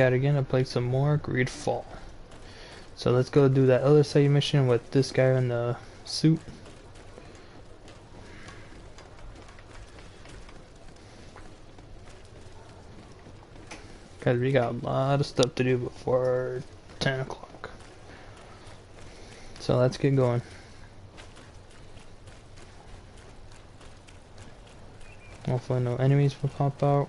at it again and play some more Greedfall. So let's go do that other side mission with this guy in the suit. Cause we got a lot of stuff to do before 10 o'clock. So let's get going. Hopefully no enemies will pop out.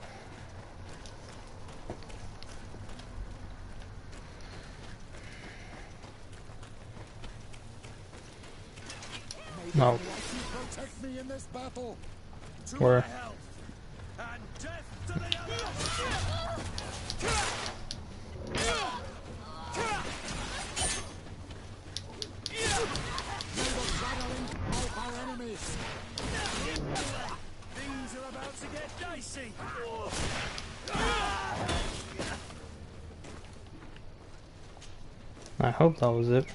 No. Where? Things are about to get dicey. I hope that was it.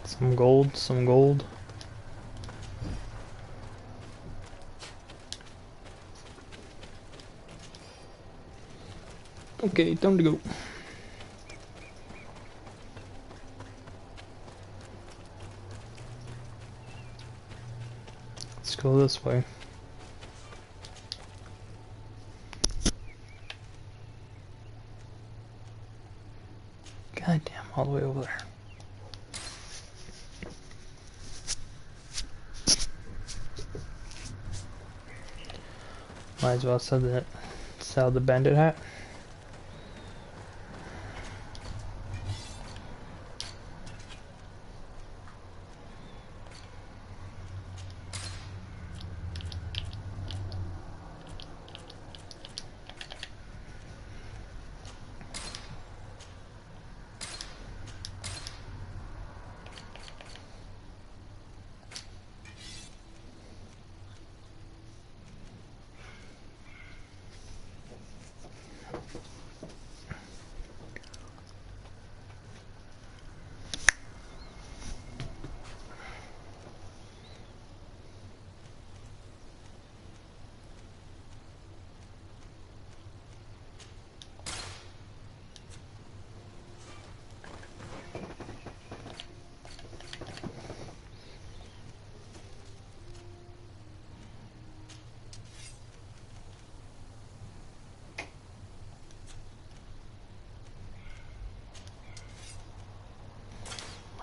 Some gold, some gold. Okay, time to go. Let's go this way. God damn, all the way over there. Might as well sell the bandit hat.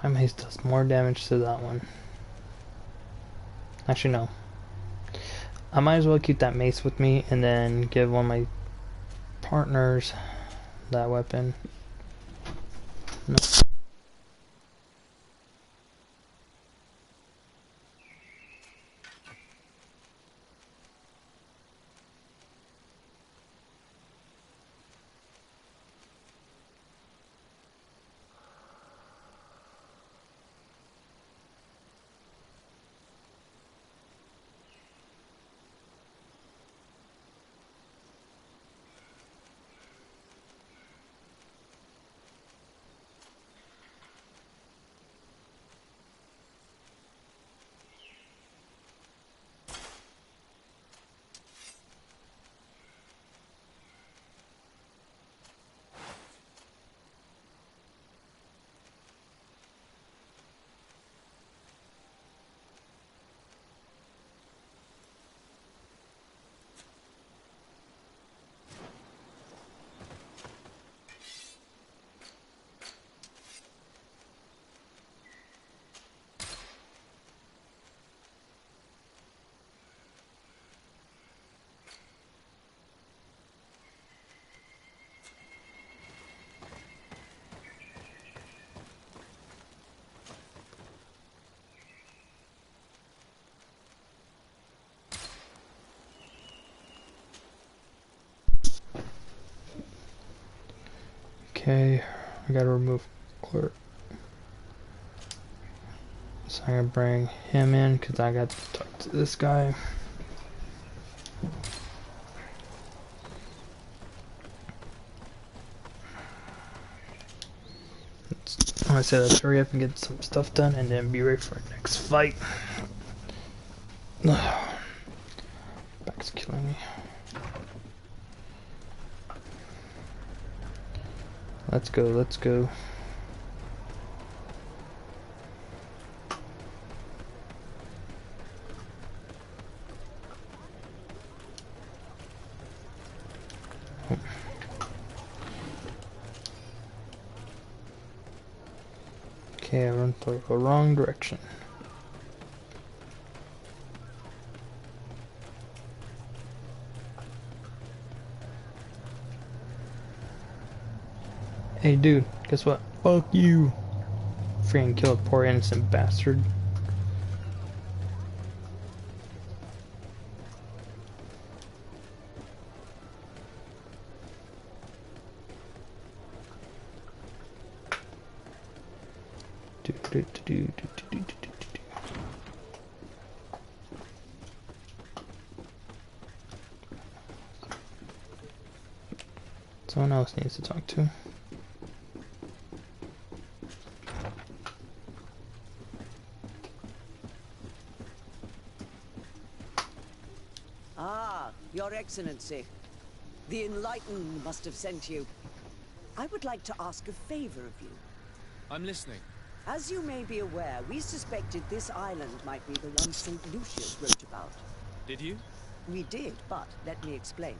My mace does more damage to that one. Actually, no. I might as well keep that mace with me and then give one of my partners that weapon. No. Okay, I gotta remove clerk. So I'm gonna bring him in because I got to talk to this guy. I'm gonna say let's hurry up and get some stuff done and then be ready for our next fight. Back's killing thingy. Let's go, let's go. Okay, I went the wrong direction. Hey dude, guess what? Fuck you! Freaking kill a poor innocent bastard. Do, do, do, do, do, do, do, do, do. Someone else needs to talk to. Ah, Your Excellency. The Enlightened must have sent you. I would like to ask a favor of you. I'm listening. As you may be aware, we suspected this island might be the one St. Lucius wrote about. Did you? We did, but let me explain.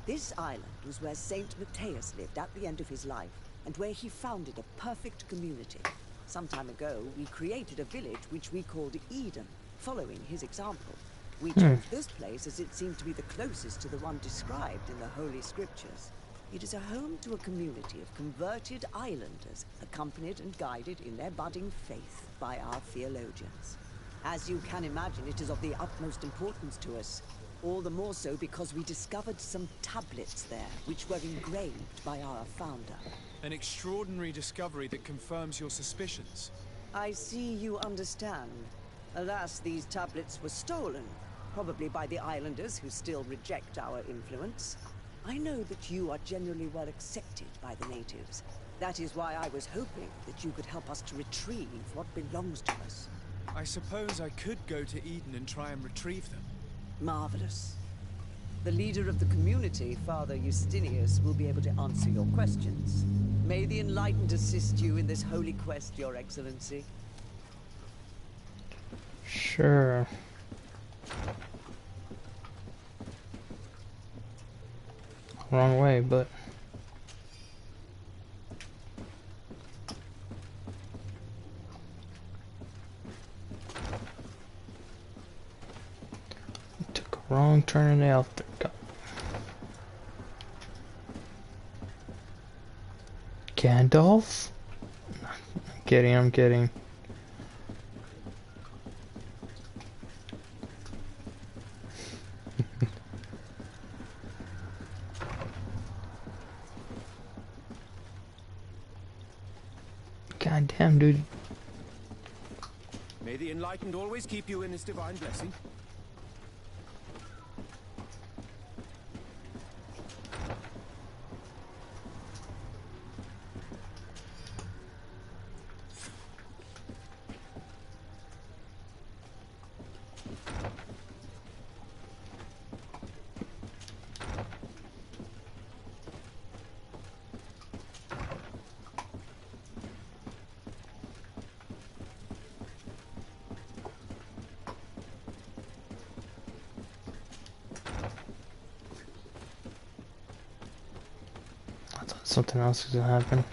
This island was where Saint Matthias lived at the end of his life, and where he founded a perfect community. Some time ago, we created a village which we called Eden, following his example. We chose this place as it seemed to be the closest to the one described in the Holy Scriptures. It is a home to a community of converted islanders, accompanied and guided in their budding faith by our theologians. As you can imagine, it is of the utmost importance to us. All the more so because we discovered some tablets there, which were engraved by our founder. An extraordinary discovery that confirms your suspicions. I see you understand. Alas, these tablets were stolen, probably by the islanders who still reject our influence. I know that you are generally well accepted by the natives. That is why I was hoping that you could help us to retrieve what belongs to us. I suppose I could go to Eden and try and retrieve them. Marvelous. The leader of the community, Father Justinius, will be able to answer your questions. May the Enlightened assist you in this holy quest, Your Excellency. Sure. Wrong way, but took a wrong turn in the aftercut. Gandalf? I'm kidding, I'm kidding. God damn, dude. May the Enlightened always keep you in his divine blessing. I thought something else was gonna happen.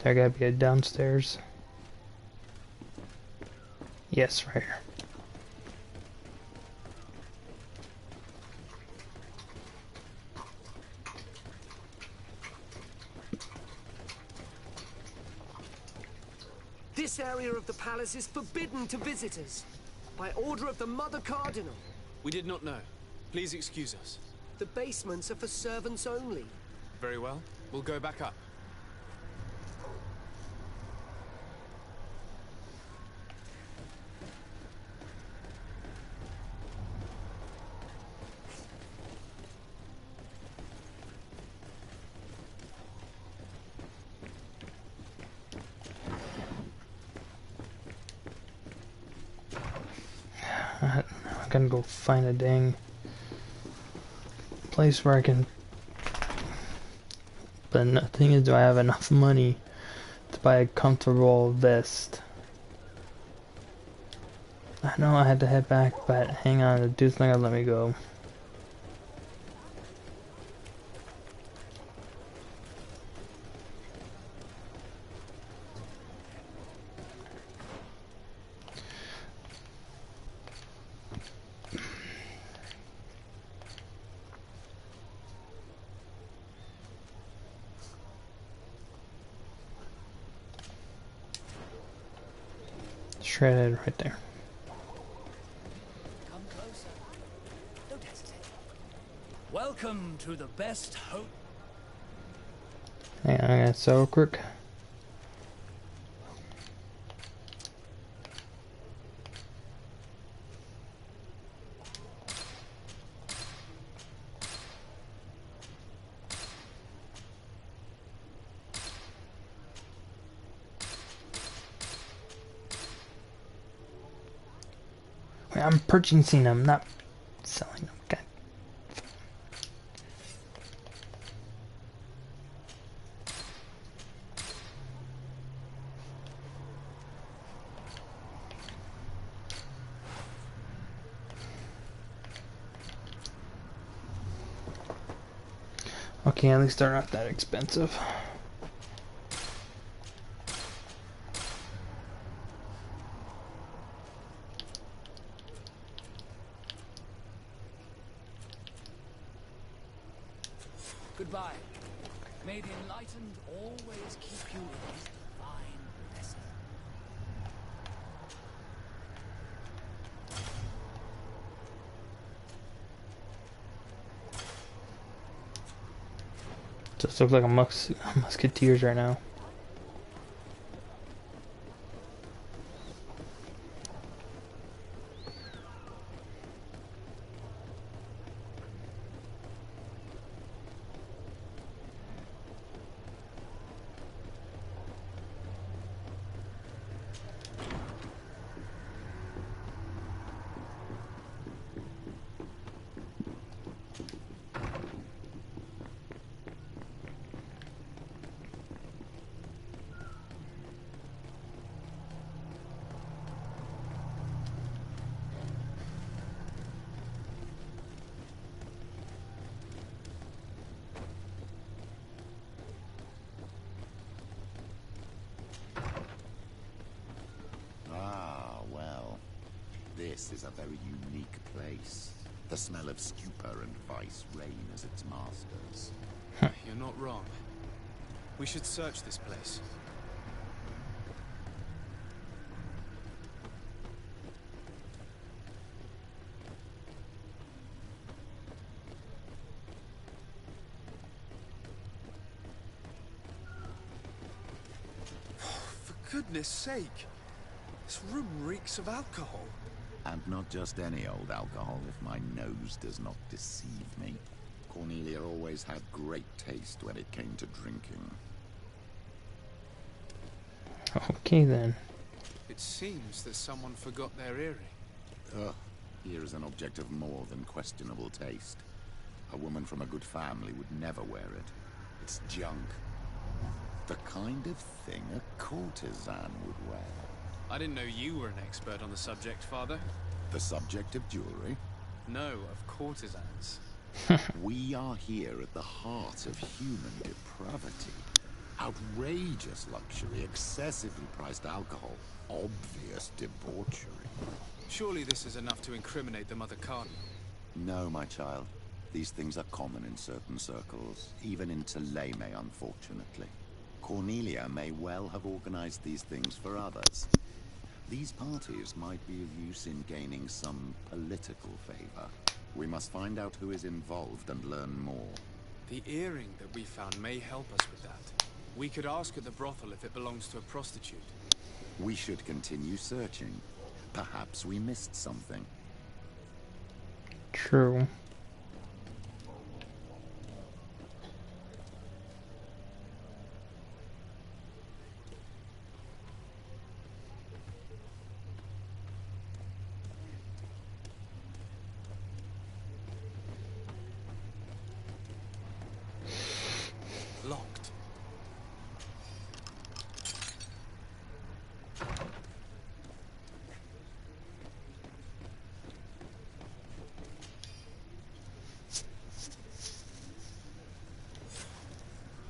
There gotta be a downstairs. Yes, right here. This area of the palace is forbidden to visitors, by order of the Mother Cardinal. We did not know. Please excuse us. The basements are for servants only. Very well. We'll go back up. I gotta go find a dang place where I can. But the thing is, do I have enough money to buy a comfortable vest? I know I had to head back, but hang on, the dude's not gonna let me go. Shredded right there. Come closer. Don't hesitate. Welcome to the best hope. Hang on, I gotta sell real quick. Wait, I'm purchasing them, not selling them. God. Okay, at least they're not that expensive. Goodbye. May the enlightened always keep you in his divine blessing. Just look like a musketeers right now. This is a very unique place. The smell of stupor and vice reign as its masters. You're not wrong. We should search this place. For goodness sake! This room reeks of alcohol. And not just any old alcohol, if my nose does not deceive me. Cornelia always had great taste when it came to drinking. Okay then. It seems that someone forgot their earring. Ugh, here is an object of more than questionable taste. A woman from a good family would never wear it. It's junk. The kind of thing a courtesan would wear. I didn't know you were an expert on the subject, Father. The subject of jewelry? No, of courtesans. We are here at the heart of human depravity. Outrageous luxury, excessively priced alcohol, obvious debauchery. Surely this is enough to incriminate the Mother Cardinal. No, my child. These things are common in certain circles, even in Theleme, unfortunately. Cornelia may well have organized these things for others. These parties might be of use in gaining some political favor. We must find out who is involved and learn more. The earring that we found may help us with that. We could ask at the brothel if it belongs to a prostitute. We should continue searching. Perhaps we missed something. True.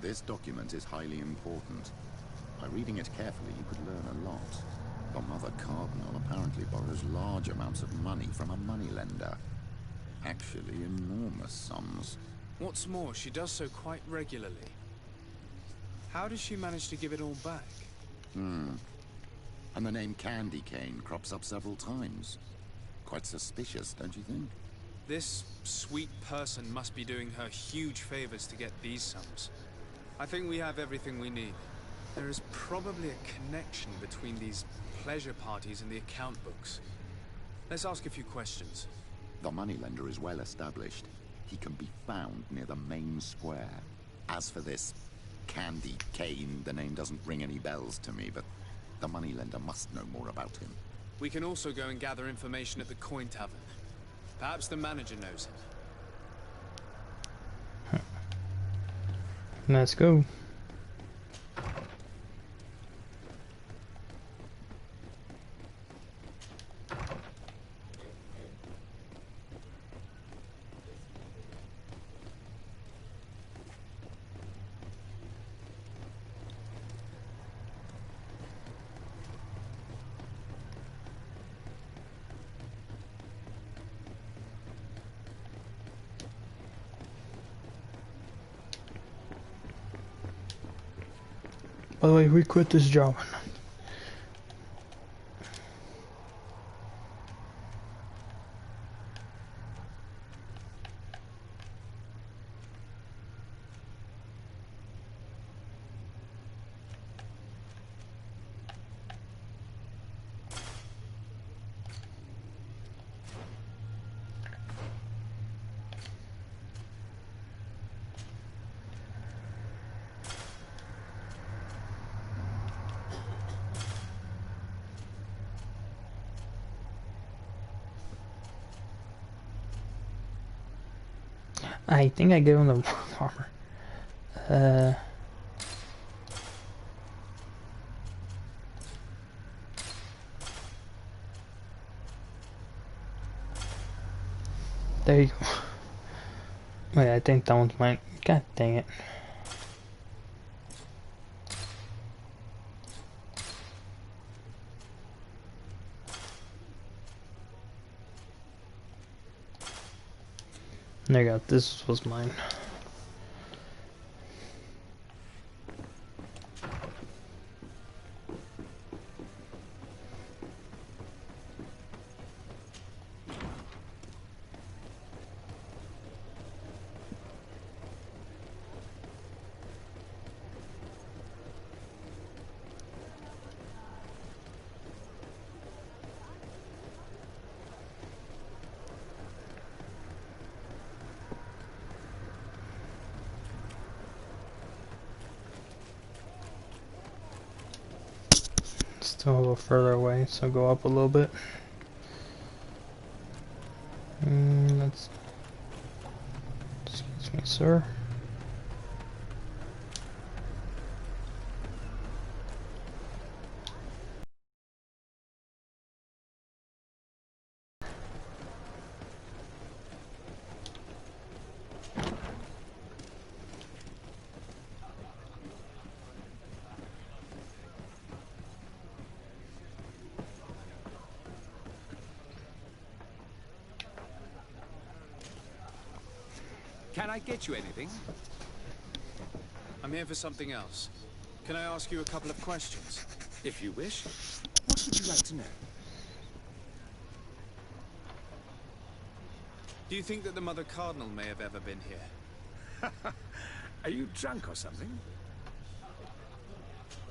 This document is highly important. By reading it carefully, you could learn a lot. The Mother Cardinal apparently borrows large amounts of money from a moneylender. Actually, enormous sums. What's more, she does so quite regularly. How does she manage to give it all back? And the name Candy Cane crops up several times. Quite suspicious, don't you think? This sweet person must be doing her huge favors to get these sums. I think we have everything we need. There is probably a connection between these pleasure parties and the account books. Let's ask a few questions. The moneylender is well established. He can be found near the main square. As for this Candy Cane, the name doesn't ring any bells to me, but the moneylender must know more about him. We can also go and gather information at the Coin Tavern. Perhaps the manager knows him. Let's go. By the way, we quit this job. I think I gave him the wrong armor. There you go. Wait, I think that one's mine. God dang it. There you go. This was mine. Still a little further away, so go up a little bit. That's... Excuse me, sir. Can I get you anything? I'm here for something else. Can I ask you a couple of questions? If you wish. What would you like to know? Do you think that the Mother Cardinal may have ever been here? Are you drunk or something?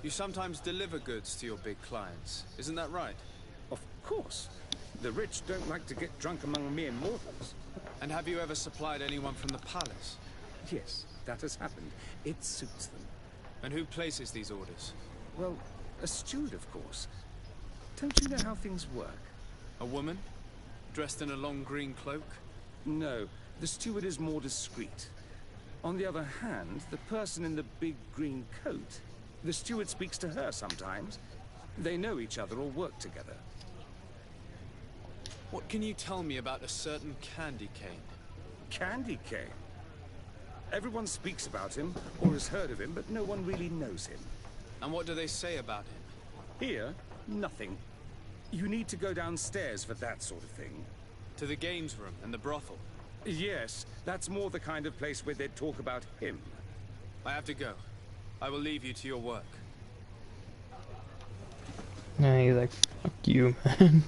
You sometimes deliver goods to your big clients, isn't that right? Of course. The rich don't like to get drunk among mere mortals. And have you ever supplied anyone from the palace? Yes, that has happened. It suits them. And who places these orders? Well, a steward, of course. Don't you know how things work? A woman? Dressed in a long green cloak? No, the steward is more discreet. On the other hand, the person in the big green coat, the steward speaks to her sometimes. They know each other or work together. What can you tell me about a certain Candy Cane? Candy cane? Everyone speaks about him, or has heard of him, but no one really knows him. And what do they say about him? Here, nothing. You need to go downstairs for that sort of thing. To the games room and the brothel? Yes, that's more the kind of place where they'd talk about him. I have to go. I will leave you to your work. And he's like, fuck you, man.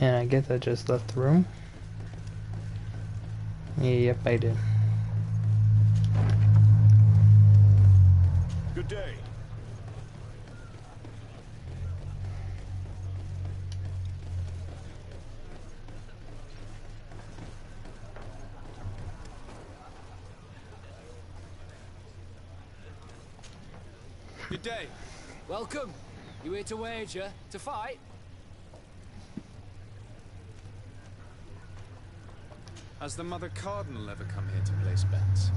And I guess I just left the room. Yep, I did. Good day. Good day. Welcome. You here to wager? To fight? Has the Mother Cardinal ever come here to place bets?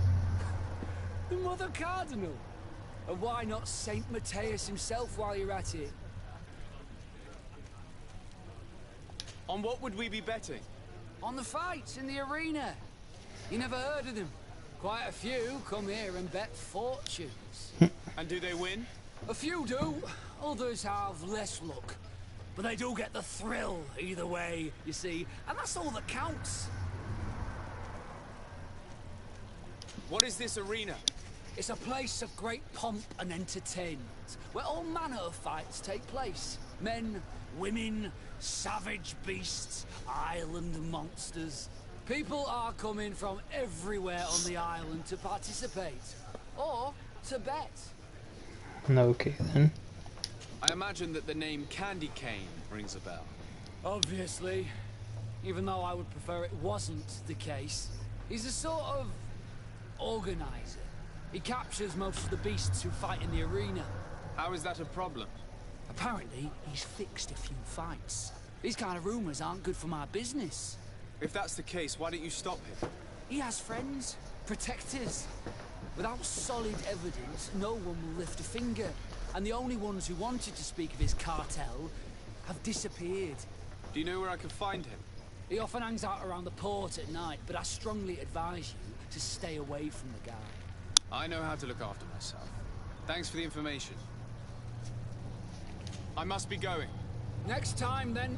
The Mother Cardinal? And why not Saint Matthias himself while you're at it? On what would we be betting? On the fights in the arena. You never heard of them? Quite a few come here and bet fortunes. And do they win? A few do, others have less luck. But they do get the thrill either way, you see, and that's all that counts. What is this arena? It's a place of great pomp and entertainment, where all manner of fights take place. Men, women, savage beasts, island monsters. People are coming from everywhere on the island to participate, or to bet. Okay then. I imagine that the name Candy Cane rings a bell. Obviously, even though I would prefer it wasn't the case. He's a sort of organizer. He captures most of the beasts who fight in the arena. How is that a problem? Apparently, he's fixed a few fights. These kind of rumors aren't good for my business. If that's the case, why don't you stop him? He has friends, protectors. Without solid evidence, no one will lift a finger. And the only ones who wanted to speak of his cartel have disappeared. Do you know where I can find him? He often hangs out around the port at night, but I strongly advise you to stay away from the guy. I know how to look after myself. Thanks for the information. I must be going. Next time, then.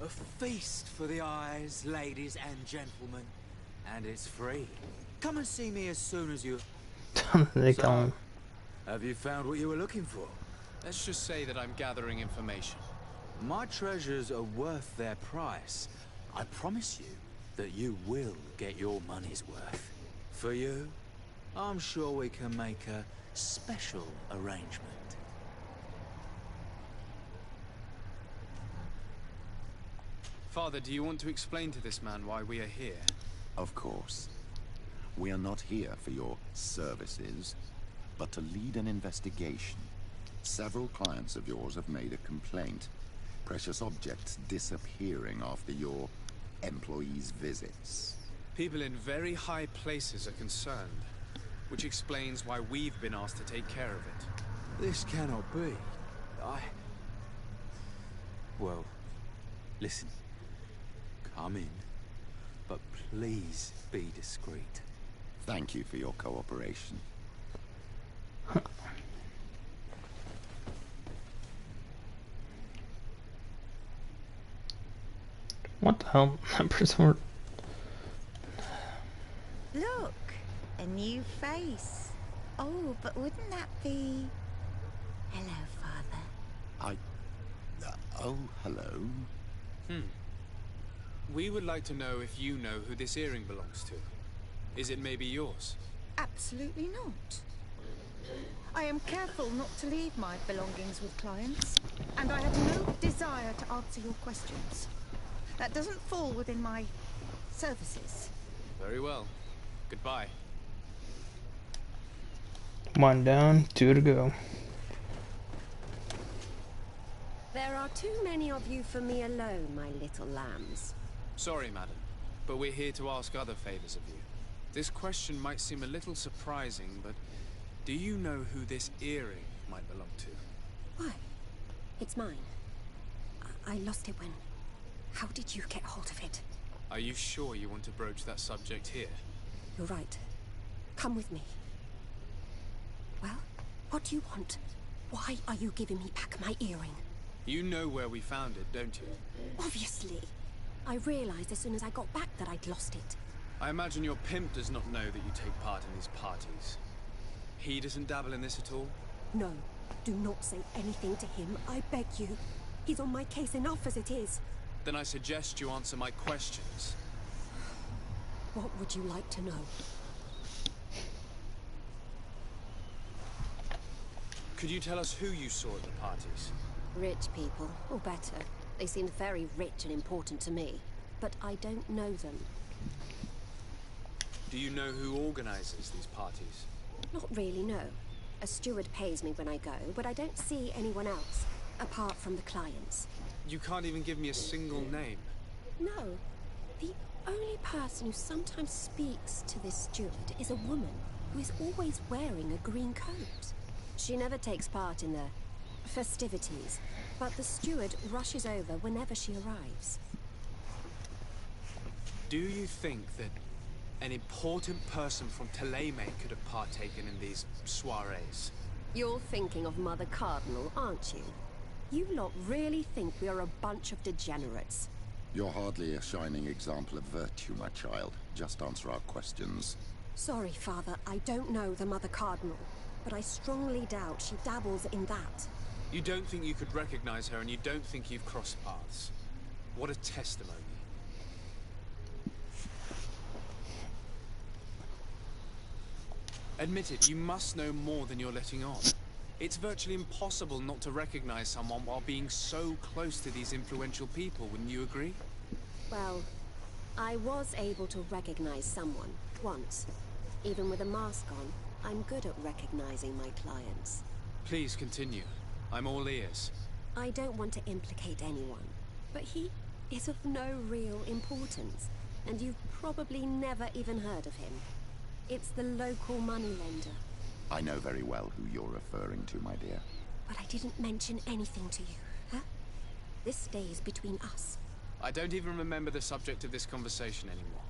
A feast for the eyes, ladies and gentlemen. And it's free. Come and see me as soon as you... They come. Have you found what you were looking for? Let's just say that I'm gathering information. My treasures are worth their price. I promise you that you will get your money's worth. For you, I'm sure we can make a special arrangement. Father, do you want to explain to this man why we are here? Of course. We are not here for your services, but to lead an investigation. Several clients of yours have made a complaint. Precious objects disappearing after your employees' visits. People in very high places are concerned, which explains why we've been asked to take care of it. This cannot be. Well, listen. Come in, but please be discreet. Thank you for your cooperation. What the hell? That person were... Look, a new face. Oh, but wouldn't that be... Hello, Father. Oh, hello. We would like to know if you know who this earring belongs to. Is it maybe yours? Absolutely not. I am careful not to leave my belongings with clients, and I have no desire to answer your questions. That doesn't fall within my services. Very well. Goodbye. One down, two to go. There are too many of you for me alone, my little lambs. Sorry, madam, but we're here to ask other favors of you. This question might seem a little surprising, but do you know who this earring might belong to. Why? It's mine. I lost it when... How did you get hold of it? Are you sure you want to broach that subject here? You're right. Come with me. Well, what do you want? Why are you giving me back my earring? You know where we found it, don't you? Obviously. I realized as soon as I got back that I'd lost it. I imagine your pimp does not know that you take part in these parties. He doesn't dabble in this at all? No. Do not say anything to him, I beg you. He's on my case enough as it is. Then I suggest you answer my questions. What would you like to know? Could you tell us who you saw at the parties? Rich people, or better. They seemed very rich and important to me, but I don't know them. Do you know who organizes these parties? Not really, no. A steward pays me when I go, but I don't see anyone else, apart from the clients. You can't even give me a single name. No. The only person who sometimes speaks to this steward is a woman who is always wearing a green coat. She never takes part in the festivities, but the steward rushes over whenever she arrives. Do you think that an important person from Thélème could have partaken in these soirees? You're thinking of Mother Cardinal, aren't you? You lot really think we are a bunch of degenerates. You're hardly a shining example of virtue, my child. Just answer our questions. Sorry, Father, I don't know the Mother Cardinal, but I strongly doubt she dabbles in that. You don't think you could recognize her, and you don't think you've crossed paths. What a testimony. Admit it, you must know more than you're letting on. It's virtually impossible not to recognize someone while being so close to these influential people, wouldn't you agree? Well, I was able to recognize someone, once. Even with a mask on, I'm good at recognizing my clients. Please continue. I'm all ears. I don't want to implicate anyone, but he is of no real importance, and you've probably never even heard of him. It's the local moneylender. I know very well who you're referring to, my dear. But I didn't mention anything to you, huh? This stays between us. I don't even remember the subject of this conversation anymore.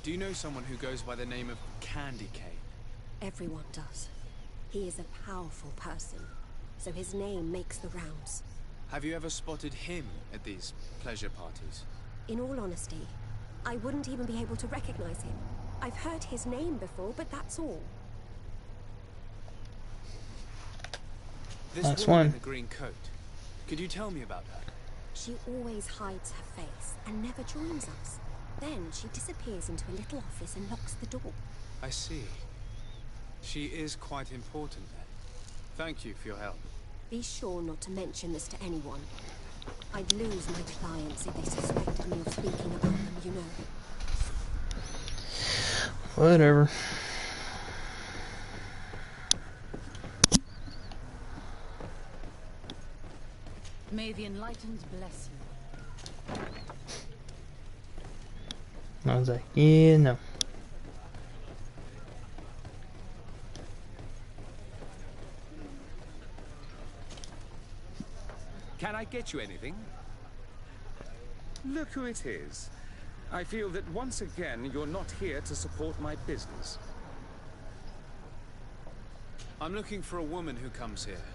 Do you know someone who goes by the name of Candy Cane? Everyone does. He is a powerful person, so his name makes the rounds. Have you ever spotted him at these pleasure parties? In all honesty, I wouldn't even be able to recognize him. I've heard his name before, but that's all. This Last woman one. in the green coat. Could you tell me about her? She always hides her face and never joins us. Then she disappears into a little office and locks the door. I see. She is quite important then. Thank you for your help. Be sure not to mention this to anyone. I'd lose my clients if they suspected me of speaking about them, you know. Whatever. May the Enlightened bless you. I was like, yeah, no. Can I get you anything? Look who it is. I feel that once again you're not here to support my business. I'm looking for a woman who comes here.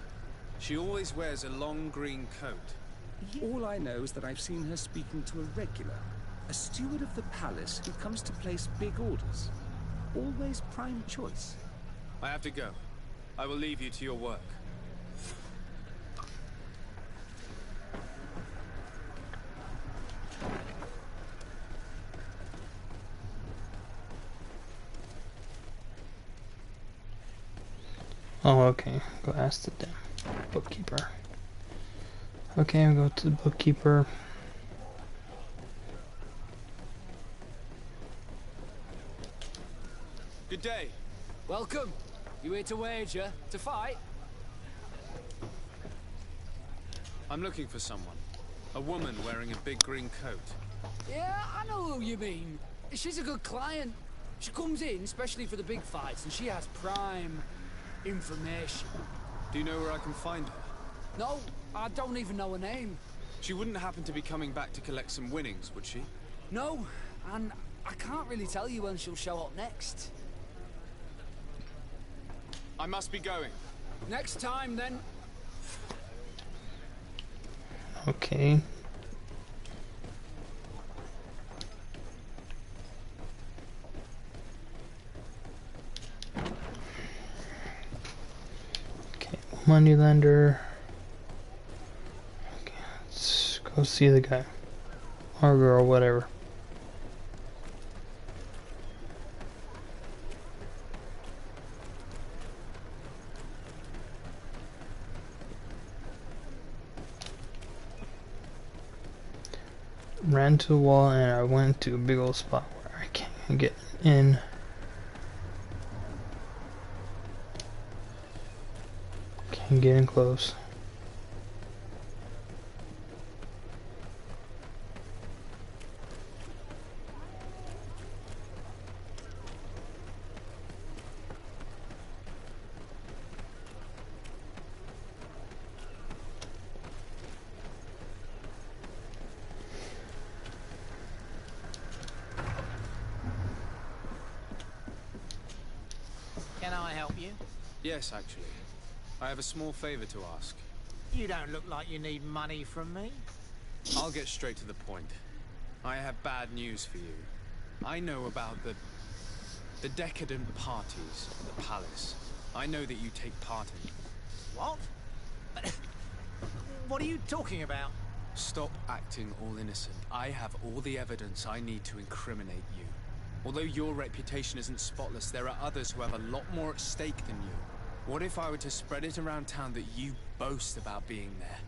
She always wears a long green coat. All I know is that I've seen her speaking to a regular, a steward of the palace who comes to place big orders. Always prime choice. I have to go. I will leave you to your work. Oh, okay. Go ask the damn bookkeeper. Okay, I'll go to the bookkeeper. Good day. Welcome. You here to wager? To fight? I'm looking for someone. A woman wearing a big green coat. Yeah, I know who you mean. She's a good client. She comes in, especially for the big fights, and she has prime information. Do you know where I can find her? No, I don't even know her name. She wouldn't happen to be coming back to collect some winnings, would she? No, and I can't really tell you when she'll show up next. I must be going. Next time, then. Okay. Okay, moneylender. Okay, let's go see the guy. Or girl, whatever. Ran to the wall and I went to a big old spot where I can't get in. Can't get in close. Can I help you? Yes, actually. I have a small favor to ask. You don't look like you need money from me. I'll get straight to the point. I have bad news for you. I know about the decadent parties at the palace. I know that you take part in them. What? What are you talking about? Stop acting all innocent. I have all the evidence I need to incriminate you. Although your reputation isn't spotless, there are others who have a lot more at stake than you. What if I were to spread it around town that you boast about being there?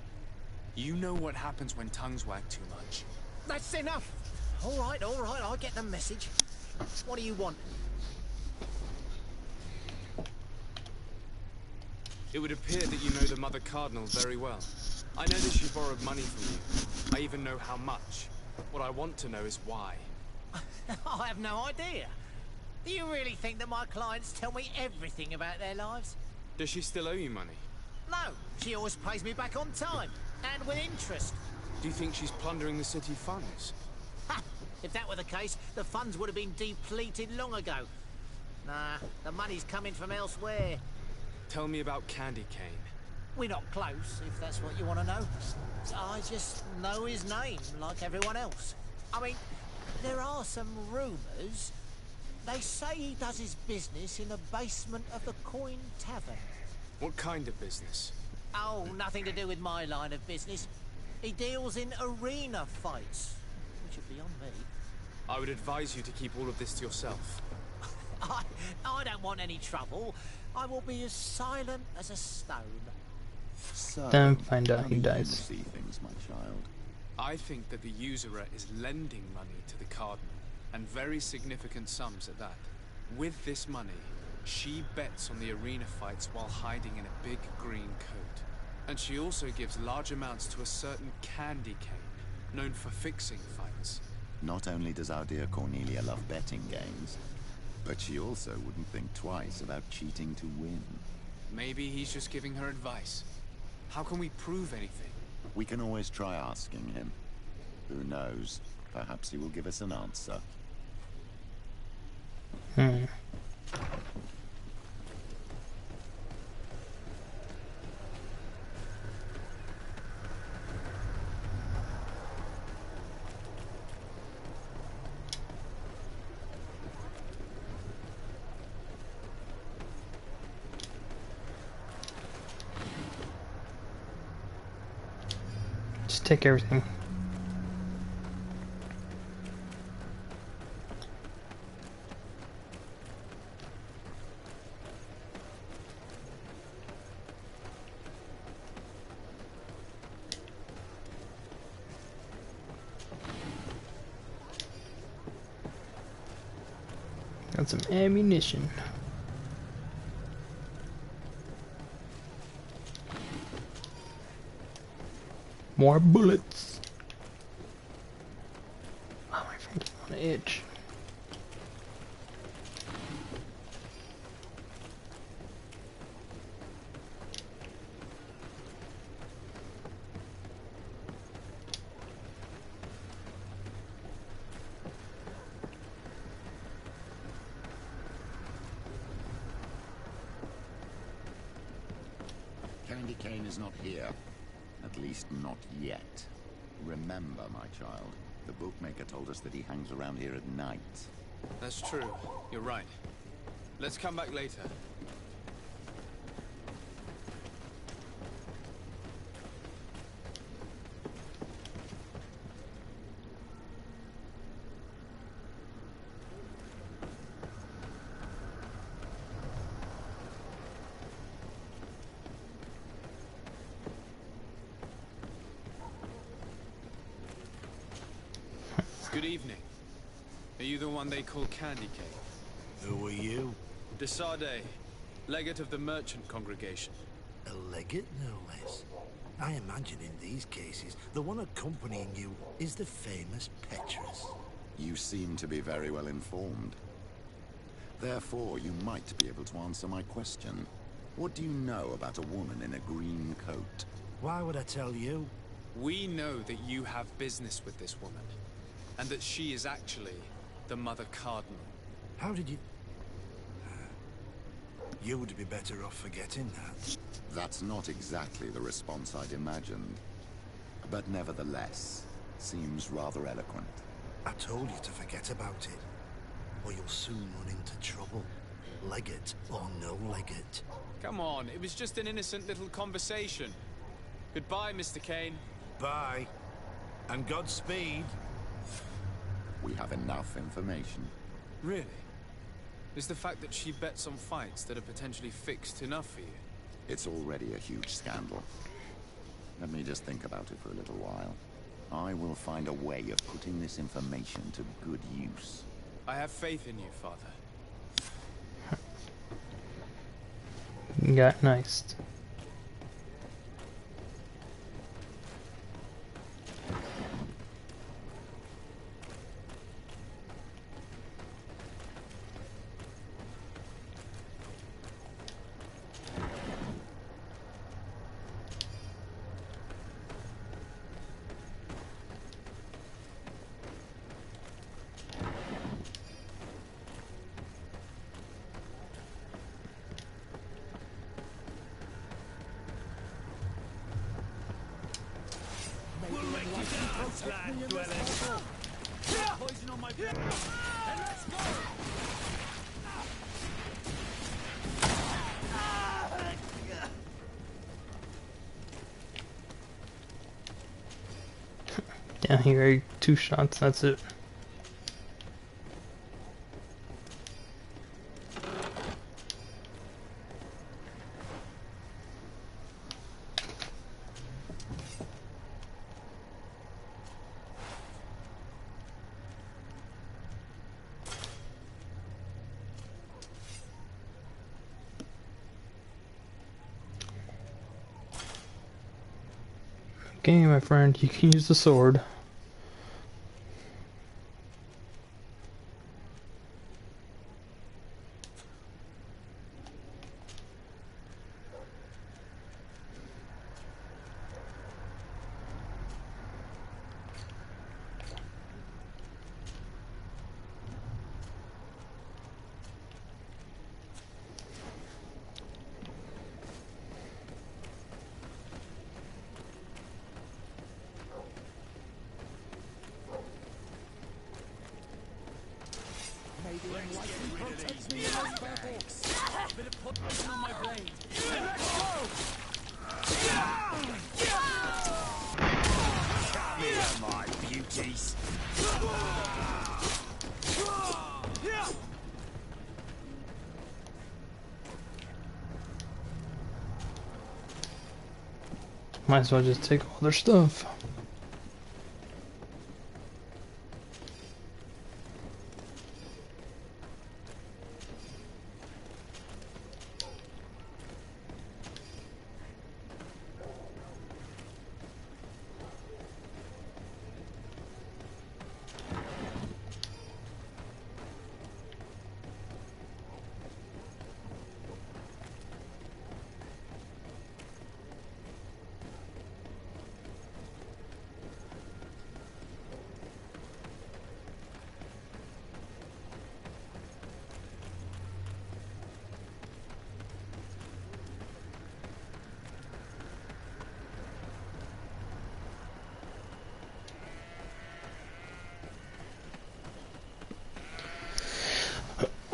You know what happens when tongues wag too much. That's enough. All right, I get the message. What do you want? It would appear that you know the Mother Cardinal very well. I know that she borrowed money from you. I even know how much. What I want to know is why. I have no idea. Do you really think that my clients tell me everything about their lives? Does she still owe you money? No, she always pays me back on time, and with interest. Do you think she's plundering the city funds? Ha! If that were the case, the funds would have been depleted long ago. Nah, the money's coming from elsewhere. Tell me about Candy Cane. We're not close, if that's what you want to know. I just know his name, like everyone else. I mean, there are some rumours. They say he does his business in the basement of the Coin Tavern. What kind of business? Oh, nothing to do with my line of business. He deals in arena fights, which would be on me. I would advise you to keep all of this to yourself. I don't want any trouble. I will be as silent as a stone. So, Then find out how he do dies. you see things, my child? I think that the usurer is lending money to the Cardinal, and very significant sums at that. With this money, she bets on the arena fights while hiding in a big green coat. And she also gives large amounts to a certain Candy Cane, known for fixing fights. Not only does our dear Cornelia love betting games, but she also wouldn't think twice about cheating to win. Maybe he's just giving her advice. How can we prove anything? We can always try asking him. Who knows? Perhaps he will give us an answer. Just take everything. Got some ammunition. More bullets. Oh, my fingers on the itch. Candy Cane is not here. At least not yet. Remember, my child, the bookmaker told us that he hangs around here at night. That's true. You're right. Let's come back later. Good evening. Are you the one they call Candy Cane? Who are you? De Sardet, legate of the merchant congregation. A legate, no less. I imagine in these cases, the one accompanying you is the famous Petrus. You seem to be very well informed. Therefore, you might be able to answer my question. What do you know about a woman in a green coat? Why would I tell you? We know that you have business with this woman, and that she is actually the Mother Cardinal. How did you... You would be better off forgetting that. That's not exactly the response I'd imagined. But nevertheless, seems rather eloquent. I told you to forget about it, or you'll soon run into trouble. Legate or no legate. Come on, it was just an innocent little conversation. Goodbye, Mr. Kane. Bye. And Godspeed. We have enough information. Really? Is the fact that she bets on fights that are potentially fixed enough for you? It's already a huge scandal. Let me just think about it for a little while. I will find a way of putting this information to good use. I have faith in you, Father. Got nice. Land dwellers. Poison on my blade. And let's go! Down here, 2 shots, that's it. Okay, my friend, you can use the sword. Might as well just take all their stuff.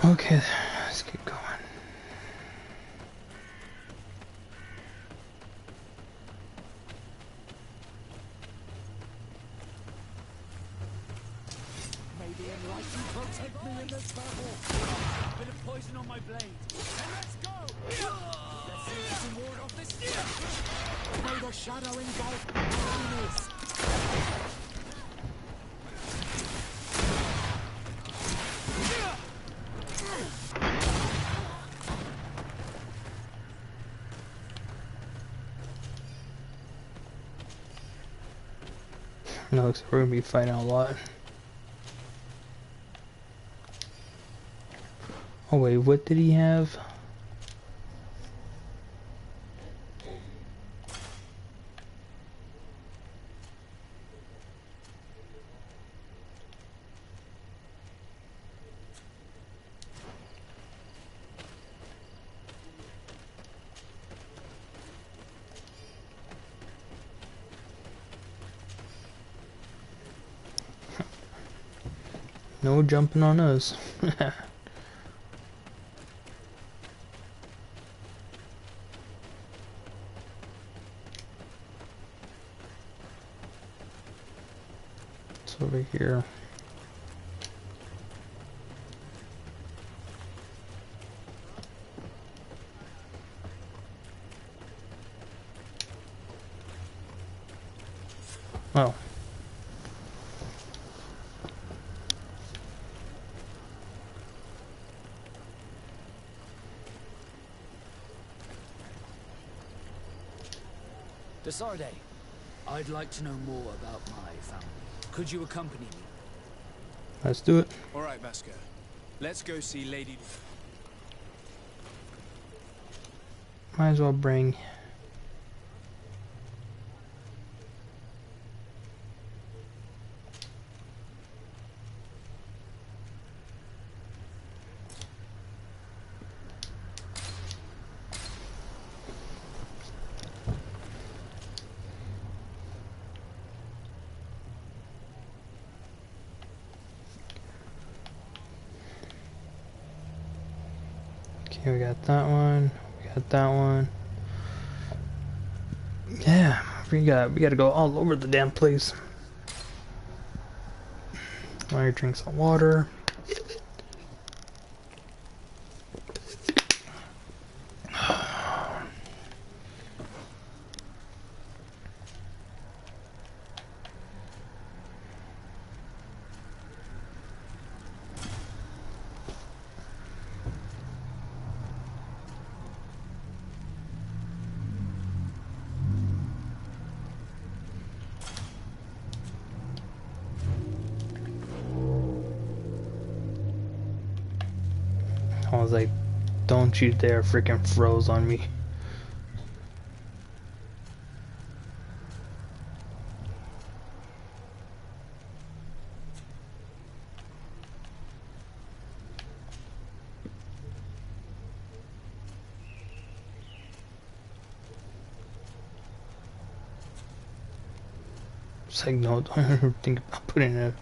Okay, let's keep going. Maybe enlighten protect me in this battle. Bit of poison on my blade. And let's go! Let's see if we can ward off this. May the shadow engulf enemies. No, looks like we're gonna be fighting a lot. Oh wait, what did he have? No jumping on us. It's over here. Oh. Desarde, I'd like to know more about my family. Could you accompany me? Let's do it. All right, Vasco. Let's go see Lady... Might as well bring... Okay, we got that one. We got that one. Yeah, we gotta go all over the damn place. While you drink some water. I was like, don't you dare freaking froze on me. It's like, no, don't ever think about putting it.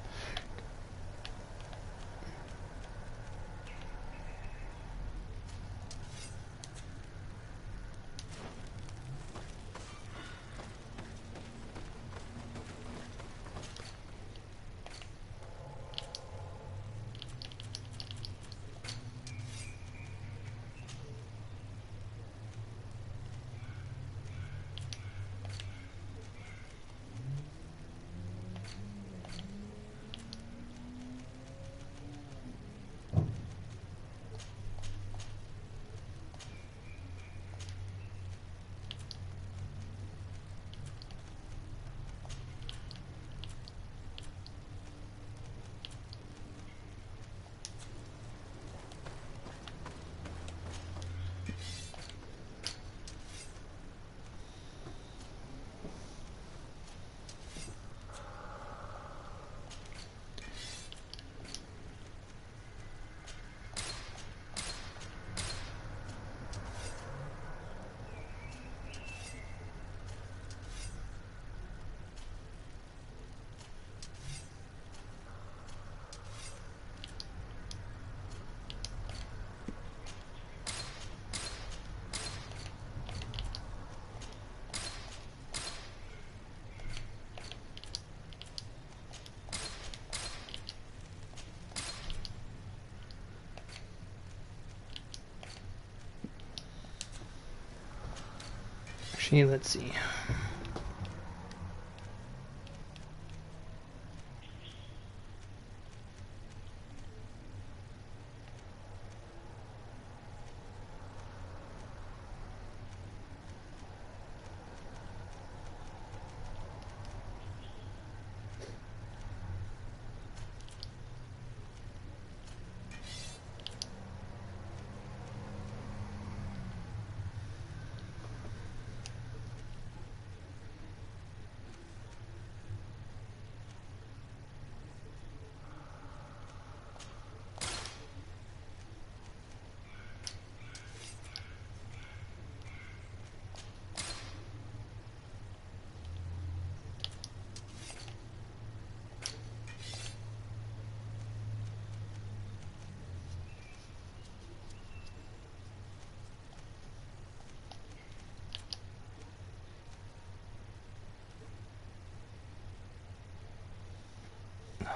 Actually, let's see.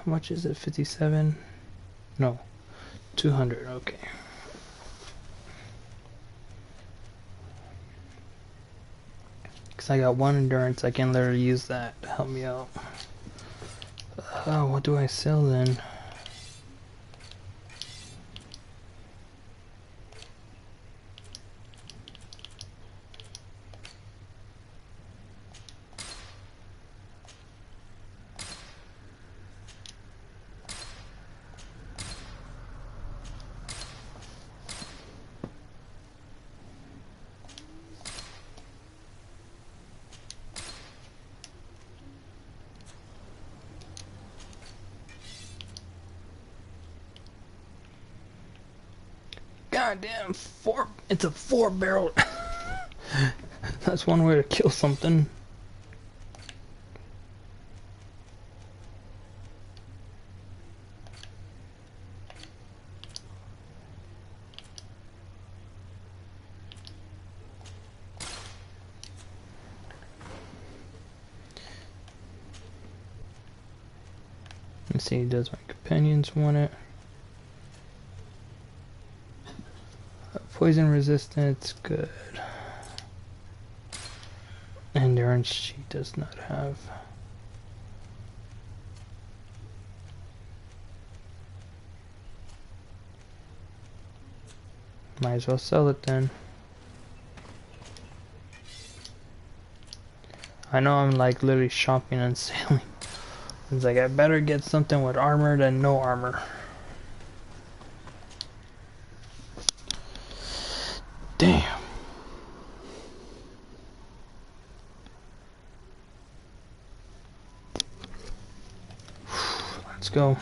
How much is it? 57? No, 200. Okay. Because I got 1 endurance, I can literally use that to help me out. What do I sell then? Goddamn, it's a 4-barrel. That's one way to kill something. Let's see, does my companions want it? Poison resistance, good. Endurance, she does not have. Might as well sell it then. I know I'm like literally shopping and selling. It's like I better get something with armor than no armor. Damn. Let's go.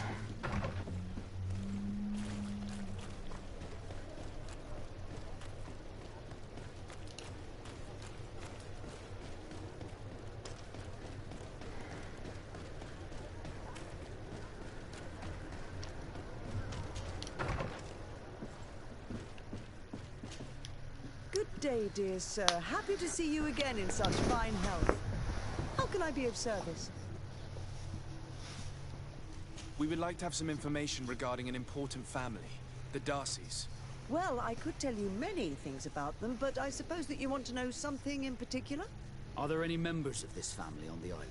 Good day, dear sir. Happy to see you again in such fine health. How can I be of service? We would like to have some information regarding an important family, the Darcys. Well, I could tell you many things about them, but I suppose that you want to know something in particular? Are there any members of this family on the island?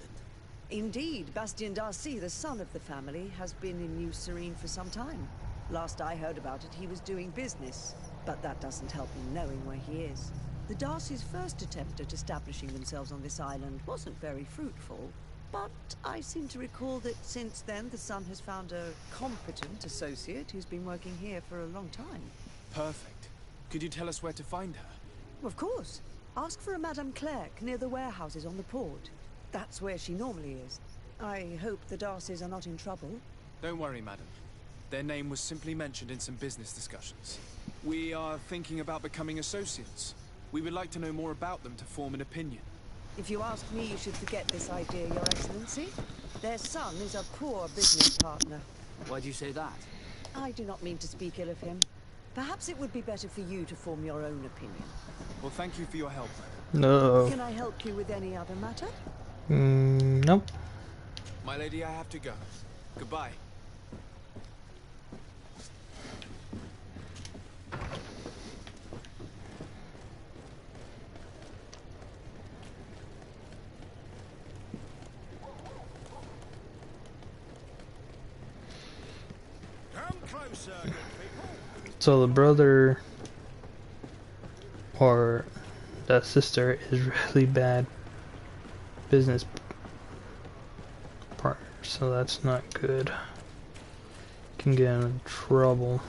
Indeed, Bastien Darcy, the son of the family, has been in New Serene for some time. Last I heard about it, he was doing business, but that doesn't help in knowing where he is. The Darcys' first attempt at establishing themselves on this island wasn't very fruitful, but I seem to recall that since then the son has found a competent associate who's been working here for a long time. Perfect. Could you tell us where to find her? Of course. Ask for a Madame Clerc near the warehouses on the port. That's where she normally is. I hope the Darcys are not in trouble. Don't worry, madam. Their name was simply mentioned in some business discussions. We are thinking about becoming associates. We would like to know more about them to form an opinion. If you ask me, you should forget this idea, Your Excellency. Their son is a poor business partner. Why do you say that? I do not mean to speak ill of him. Perhaps it would be better for you to form your own opinion. Well, thank you for your help, madam. No. Can I help you with any other matter? Nope. My lady, I have to go. Goodbye. So the brother or the sister is really bad business partner, so that's not good. Can get in trouble.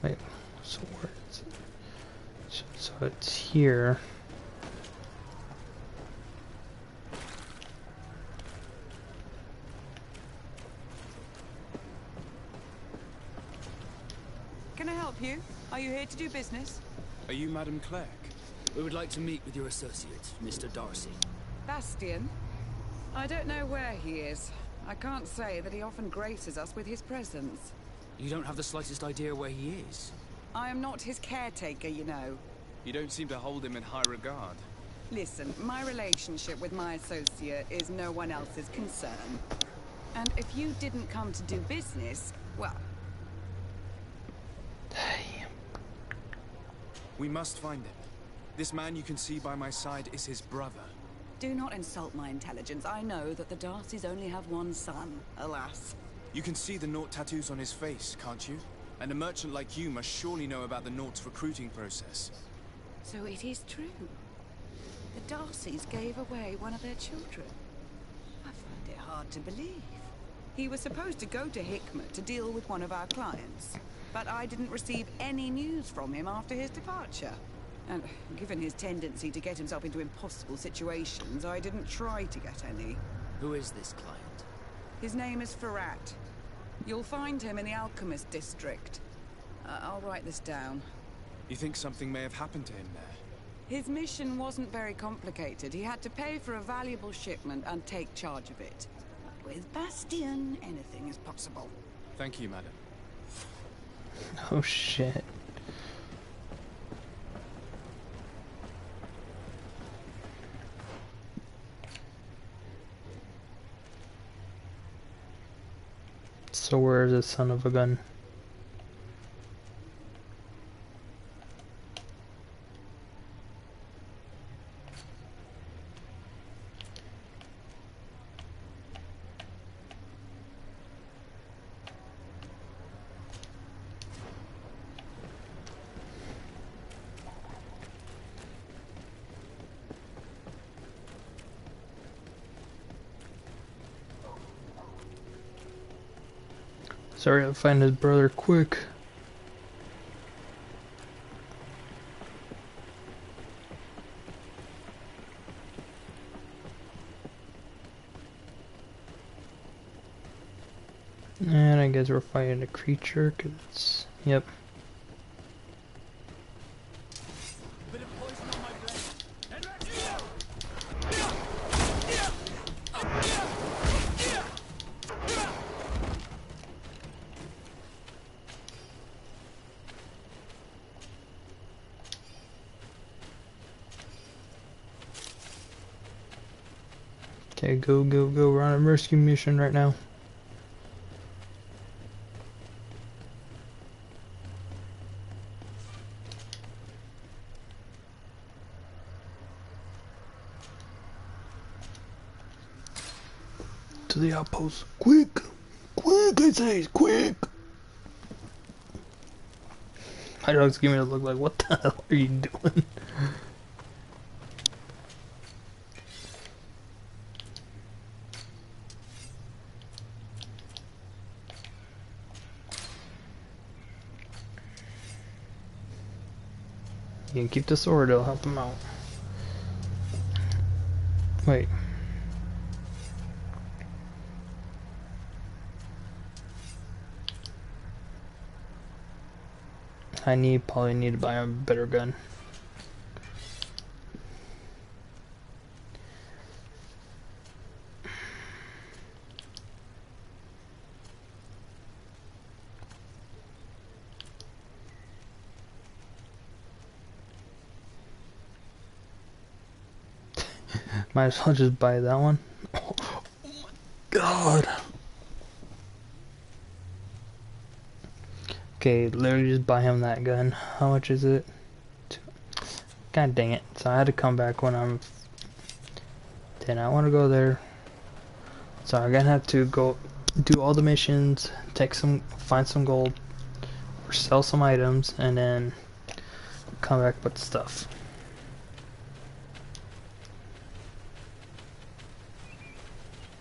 Wait, so where is it? So it's here. Can I help you? Are you here to do business? Are you Madam Clerk? We would like to meet with your associate, Mr. Darcy. Bastian? I don't know where he is. I can't say that he often graces us with his presence. You don't have the slightest idea where he is? I am not his caretaker, you know. You don't seem to hold him in high regard. Listen, my relationship with my associate is no one else's concern. And if you didn't come to do business, well... We must find him. This man you can see by my side is his brother. Do not insult my intelligence. I know that the Darcys only have one son, alas. You can see the Naught tattoos on his face, can't you? And a merchant like you must surely know about the Naught's recruiting process. So it is true. The Darcys gave away one of their children. I find it hard to believe. He was supposed to go to Hikmet to deal with one of our clients, but I didn't receive any news from him after his departure. And given his tendency to get himself into impossible situations, I didn't try to get any. Who is this client? His name is Ferrat. You'll find him in the Alchemist District. I'll write this down. You think something may have happened to him there? His mission wasn't very complicated. He had to pay for a valuable shipment and take charge of it. But with Bastian, anything is possible. Thank you, madam. Oh shit. So where is this son of a gun? Sorry, I'll find his brother quick. And I guess we're fighting a creature, cause it's, yep. Okay, go, go, go. We're on a rescue mission right now. To the outpost. Quick! Quick, I say, quick! My dog's giving me a look like, what the hell are you doing? You can keep the sword, it'll help him out. Wait. Probably need to buy a better gun. Might as well just buy that one. Oh my god. Okay, literally just buy him that gun. How much is it? God dang it. So I had to come back when I'm... Then I want to go there. So I'm gonna have to go do all the missions, find some gold, or sell some items, and then come back with stuff.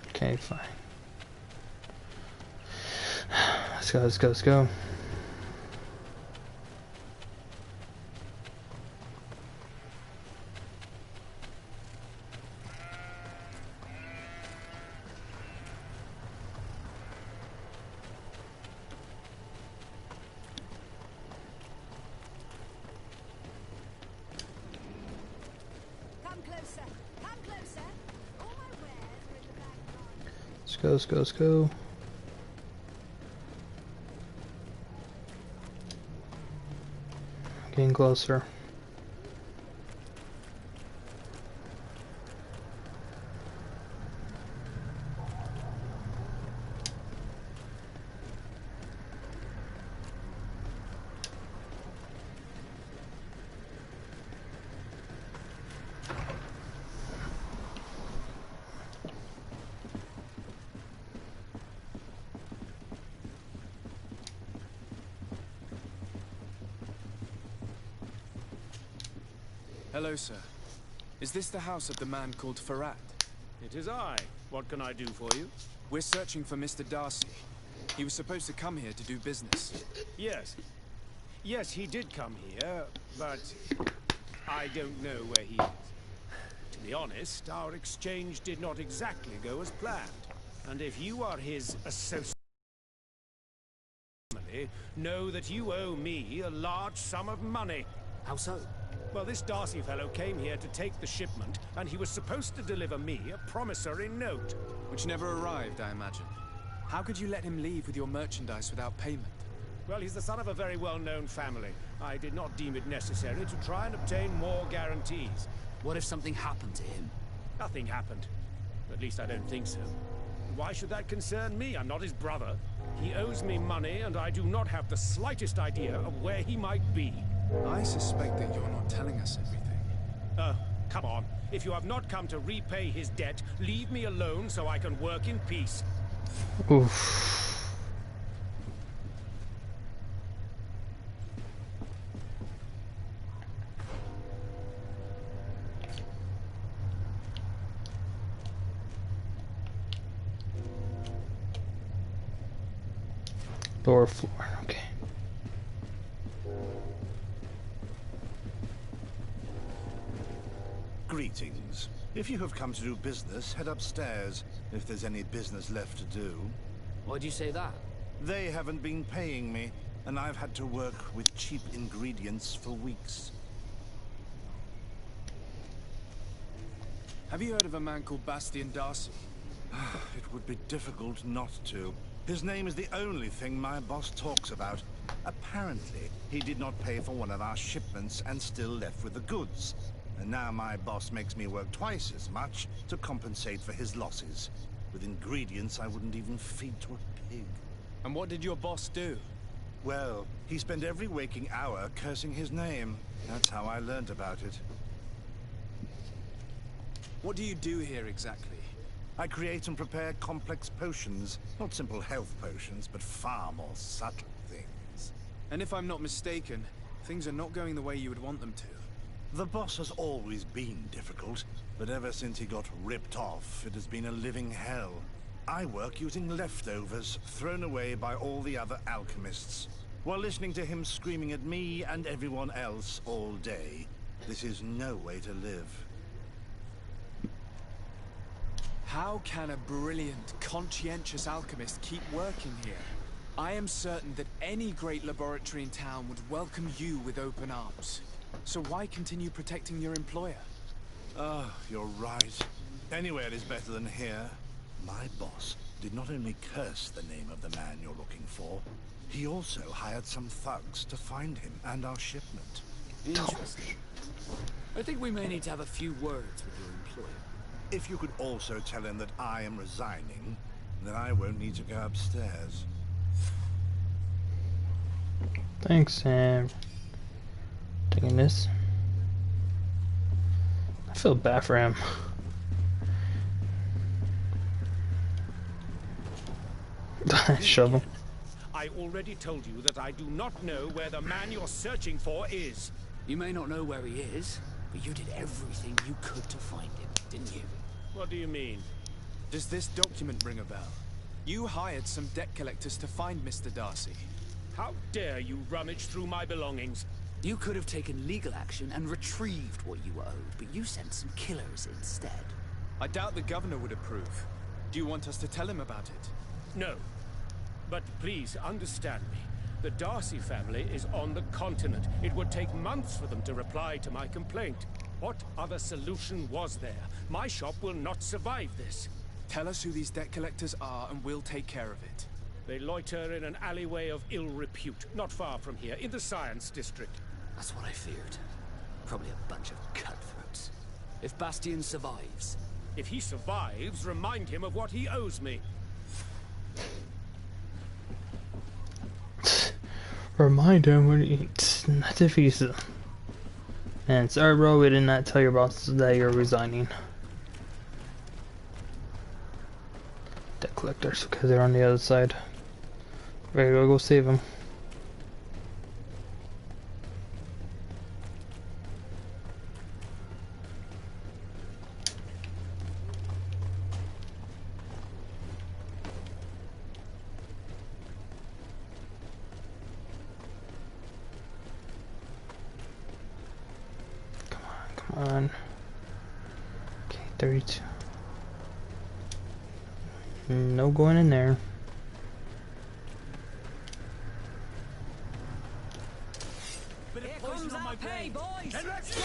Okay, fine. Let's go, let's go, let's go. Let's go, let's go, let's go. Getting closer. Hello, sir. Is this the house of the man called Farad? It is I. What can I do for you? We're searching for Mr. Darcy. He was supposed to come here to do business. Yes. Yes, he did come here, but I don't know where he is. To be honest, our exchange did not exactly go as planned. And if you are his associate, know that you owe me a large sum of money. How so? Well, this Darcy fellow came here to take the shipment, and he was supposed to deliver me a promissory note. Which never arrived, I imagine. How could you let him leave with your merchandise without payment? Well, he's the son of a very well-known family. I did not deem it necessary to try and obtain more guarantees. What if something happened to him? Nothing happened. At least I don't think so. Why should that concern me? I'm not his brother. He owes me money, and I do not have the slightest idea of where he might be. I suspect that you're not telling us everything. Come on. If you have not come to repay his debt, leave me alone so I can work in peace. Oof. Lower floor, okay. Greetings. If you have come to do business, head upstairs, if there's any business left to do. Why'd you say that? They haven't been paying me, and I've had to work with cheap ingredients for weeks. Have you heard of a man called Bastian Darcy? It would be difficult not to. His name is the only thing my boss talks about. Apparently, he did not pay for one of our shipments and still left with the goods. And now my boss makes me work twice as much to compensate for his losses. With ingredients I wouldn't even feed to a pig. And what did your boss do? Well, he spent every waking hour cursing his name. That's how I learned about it. What do you do here exactly? I create and prepare complex potions. Not simple health potions, but far more subtle things. And if I'm not mistaken, things are not going the way you would want them to. The boss has always been difficult, but ever since he got ripped off, it has been a living hell. I work using leftovers thrown away by all the other alchemists, while listening to him screaming at me and everyone else all day. This is no way to live. How can a brilliant, conscientious alchemist keep working here? I am certain that any great laboratory in town would welcome you with open arms. So why continue protecting your employer? Oh, you're right. Anywhere is better than here. My boss did not only curse the name of the man you're looking for, he also hired some thugs to find him and our shipment. Interesting. I think we may need to have a few words with your employer. If you could also tell him that I am resigning, then I won't need to go upstairs. Thanks, Sam. Taking this. I feel bad for him. Shove him. I already told you that I do not know where the man you're searching for is. You may not know where he is, but you did everything you could to find him, didn't you? What do you mean? Does this document ring a bell? You hired some debt collectors to find Mr. Darcy. How dare you rummage through my belongings? You could have taken legal action and retrieved what you owed, but you sent some killers instead. I doubt the governor would approve. Do you want us to tell him about it? No. But please understand me. The Darcy family is on the continent. It would take months for them to reply to my complaint. What other solution was there? My shop will not survive this. Tell us who these debt collectors are and we'll take care of it. They loiter in an alleyway of ill repute, not far from here, in the Science District. That's what I feared. Probably a bunch of cutthroats. If Bastian survives... If he survives, remind him of what he owes me. Remind him when he not if he's and sorry bro, we did not tell your boss that you're resigning. Debt collectors, because they're on the other side. Ready to go save them. Come on. Okay, 32. No going in there. Here comes our pay, boys! And let's go!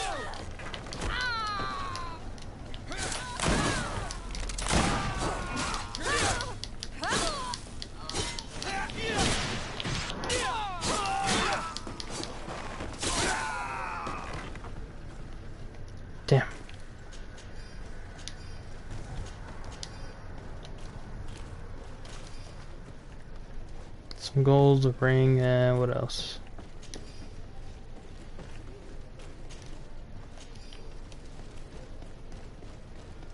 Damn. Some gold, a ring, and what else?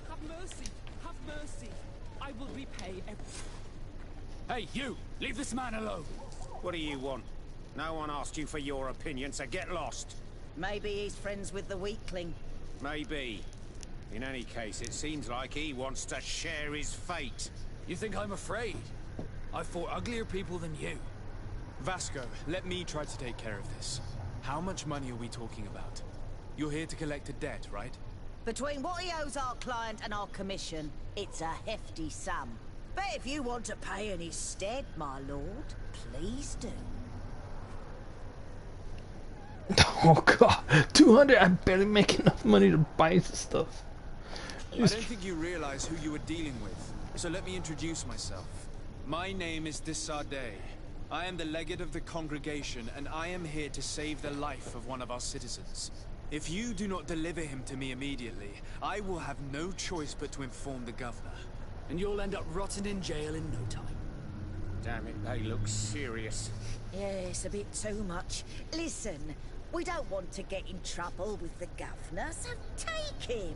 Have mercy! Have mercy! I will repay every... Hey, you! Leave this man alone! What do you want? No one asked you for your opinion, so get lost. Maybe he's friends with the weakling. Maybe. In any case, it seems like he wants to share his fate. You think I'm afraid? I've fought uglier people than you. Vasco, let me try to take care of this. How much money are we talking about? You're here to collect a debt, right? Between what he owes our client and our commission, it's a hefty sum. But if you want to pay in his stead, my lord, please do. Oh god, 200! I barely make enough money to buy this stuff. I don't think you realize who you were dealing with, so let me introduce myself. My name is de Sardet. I am the legate of the congregation, and I am here to save the life of one of our citizens. If you do not deliver him to me immediately, I will have no choice but to inform the governor. And you'll end up rotting in jail in no time. Damn it, they look serious. Yes, a bit too much. Listen, we don't want to get in trouble with the governor, so take him.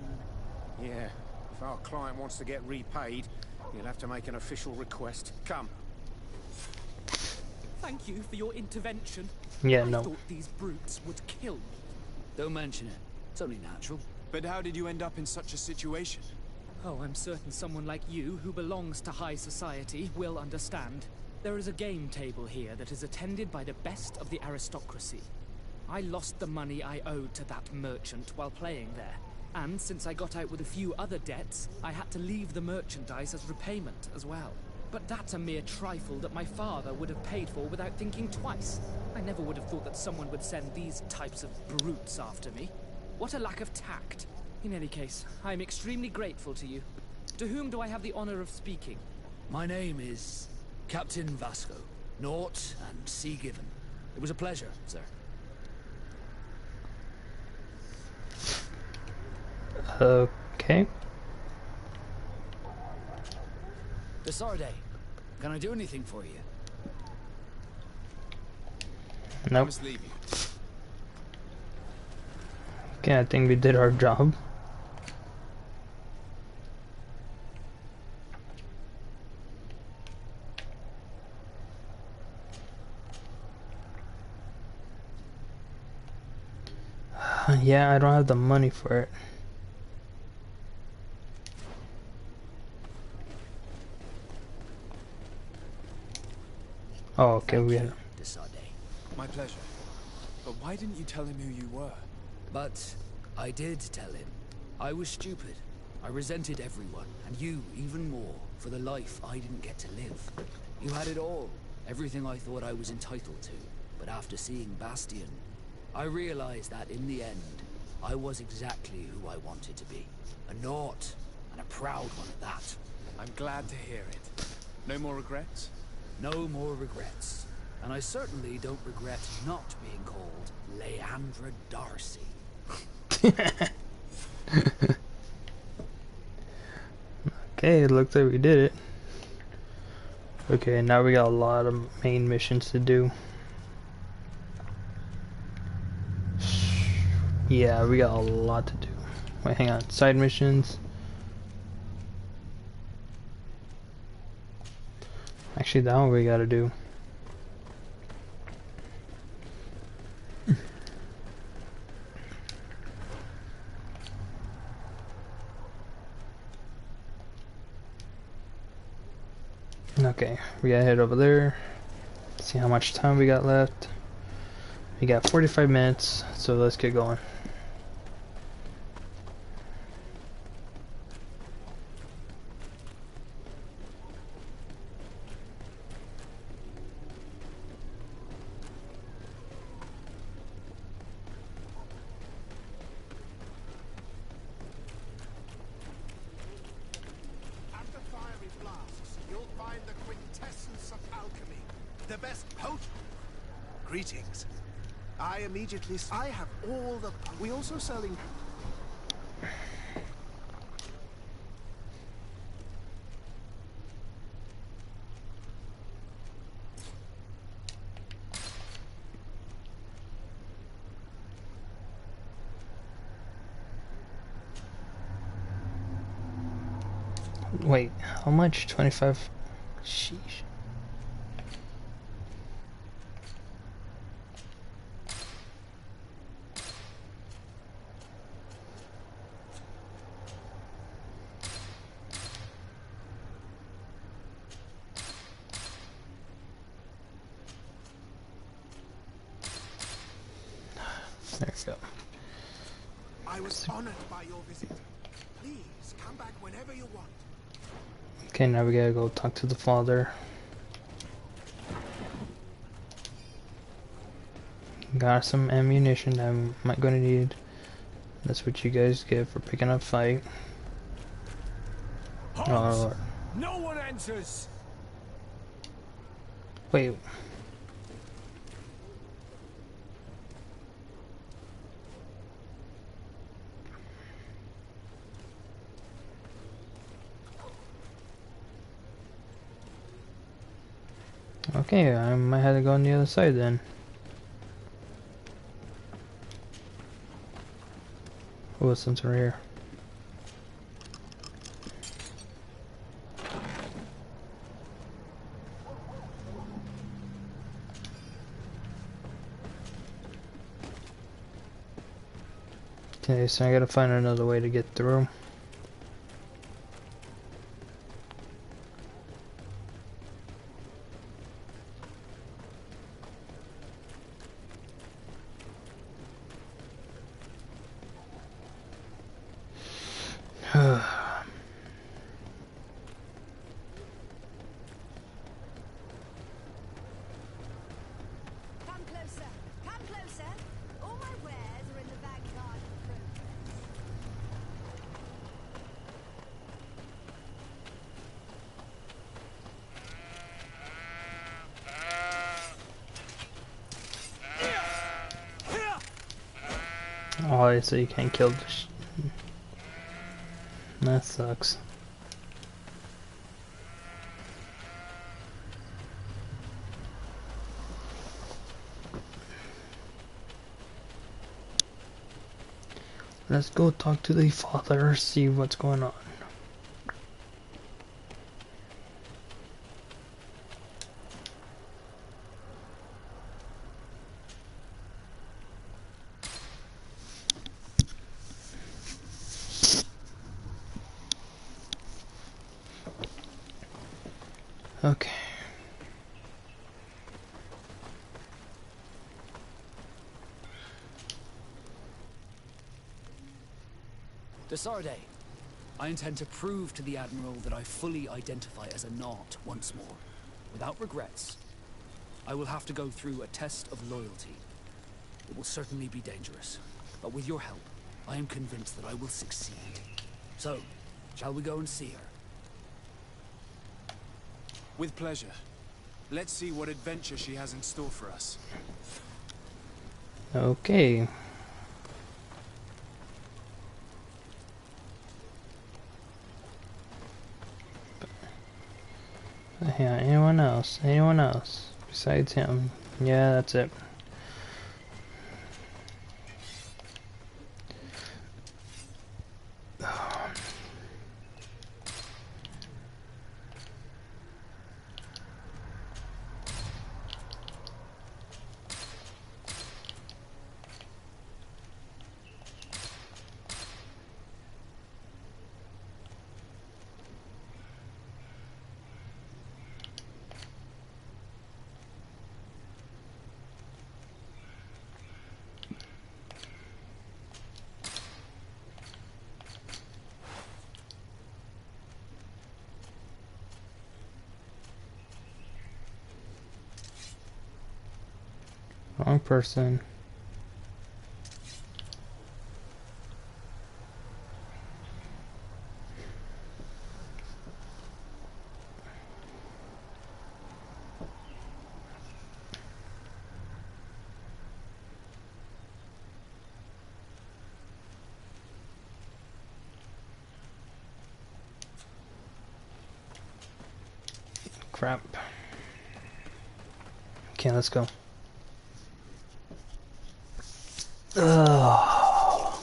Yeah, if our client wants to get repaid, you'll have to make an official request. Come. Thank you for your intervention. Yeah, I no. thought these brutes would kill me. Don't mention it. It's only natural. But how did you end up in such a situation? Oh, I'm certain someone like you, who belongs to high society, will understand. There is a game table here that is attended by the best of the aristocracy. I lost the money I owed to that merchant while playing there. And since I got out with a few other debts, I had to leave the merchandise as repayment as well. But that's a mere trifle that my father would have paid for without thinking twice. I never would have thought that someone would send these types of brutes after me. What a lack of tact. In any case, I am extremely grateful to you. To whom do I have the honor of speaking? My name is Captain Vasco. Naught and Sea Given. It was a pleasure, sir. Okay. Desarde, can I do anything for you? I Nope. must leave you. Okay, I think we did our job. Yeah, I don't have the money for it. Oh, okay, we had. My pleasure. But why didn't you tell him who you were? But I did tell him. I was stupid. I resented everyone, and you even more, for the life I didn't get to live. You had it all, everything I thought I was entitled to. But after seeing Bastion, I realized that in the end, I was exactly who I wanted to be. A Naut, and a proud one at that. I'm glad to hear it. No more regrets? No more regrets. And I certainly don't regret not being called Leandra Darcy. Okay, it looks like we did it. Okay, now we got a lot of main missions to do. Yeah, we got a lot to do. Wait, hang on. Side missions. Actually, that one we gotta do. Okay, we gotta head over there. See how much time we got left. We got 45 minutes, so let's get going. After fiery blasts, you'll find the quintessence of alchemy. The best potion. Greetings. I have all the... We also selling... Wait, how much? 25? Sheesh. There we go. I was honored by your visit. Please, come back whenever you want. Okay, now we gotta go talk to the father. Got some ammunition that I'm not gonna need. That's what you guys get for picking up fight. Halt! No one enters! Wait. Okay, I might have to go on the other side then. Oh, since we're here. Okay, so I gotta find another way to get through. Come closer. Come closer. All my wares are in the back garden process. Oh, so you can't kill the that sucks. Let's go talk to the father, see what's going on. Okay. Desarde, I intend to prove to the Admiral that I fully identify as a Naut once more, without regrets. I will have to go through a test of loyalty. It will certainly be dangerous, but with your help, I am convinced that I will succeed. So, shall we go and see her? With pleasure. Let's see what adventure she has in store for us. Okay. Yeah, anyone else? Anyone else besides him? Yeah, that's it. Wrong person. Crap. Okay, let's go. Ugh.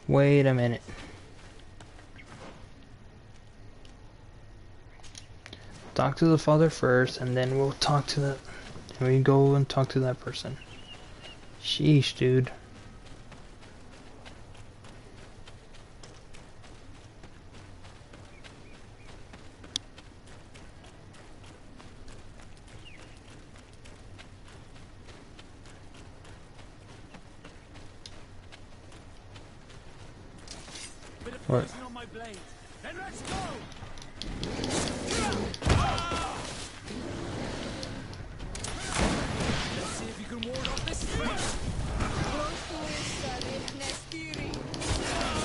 Wait a minute. Talk to the father first, and then we'll talk to that. And we go and talk to that person. Sheesh, dude. What? On my blade. Then let's go! Let's see if you can ward off this first.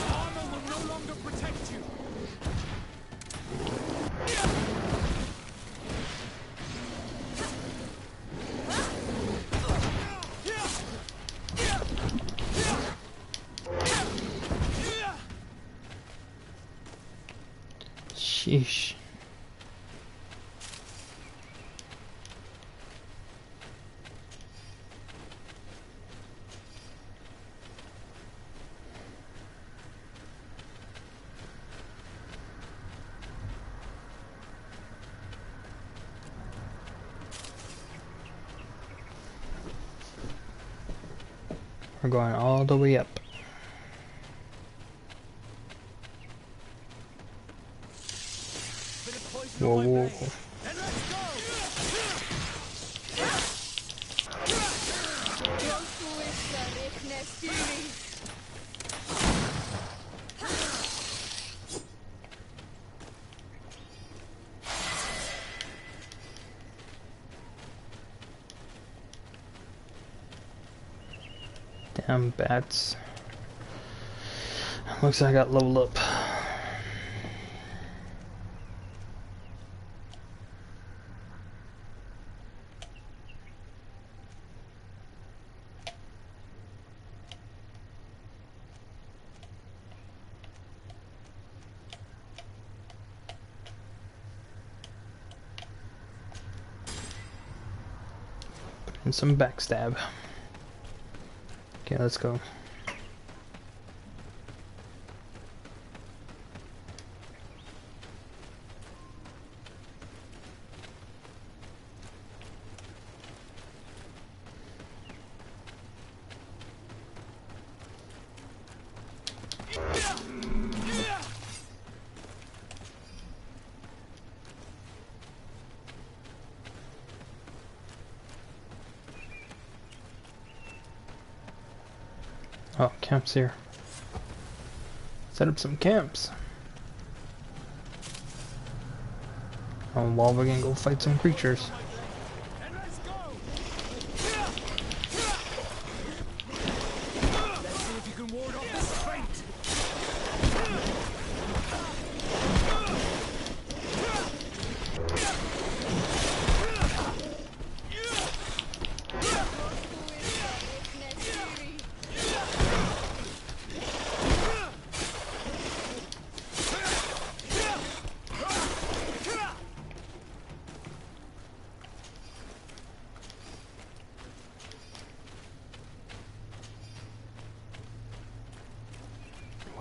Armor will no longer protect you. Sheesh. We're going all the way up. Whoa, whoa, whoa. Damn bats. Looks like I got leveled up. And some backstab. Okay, let's go. Oh, camps here. Set up some camps. While we're gonna go fight some creatures. Let's see if you can ward off this fate.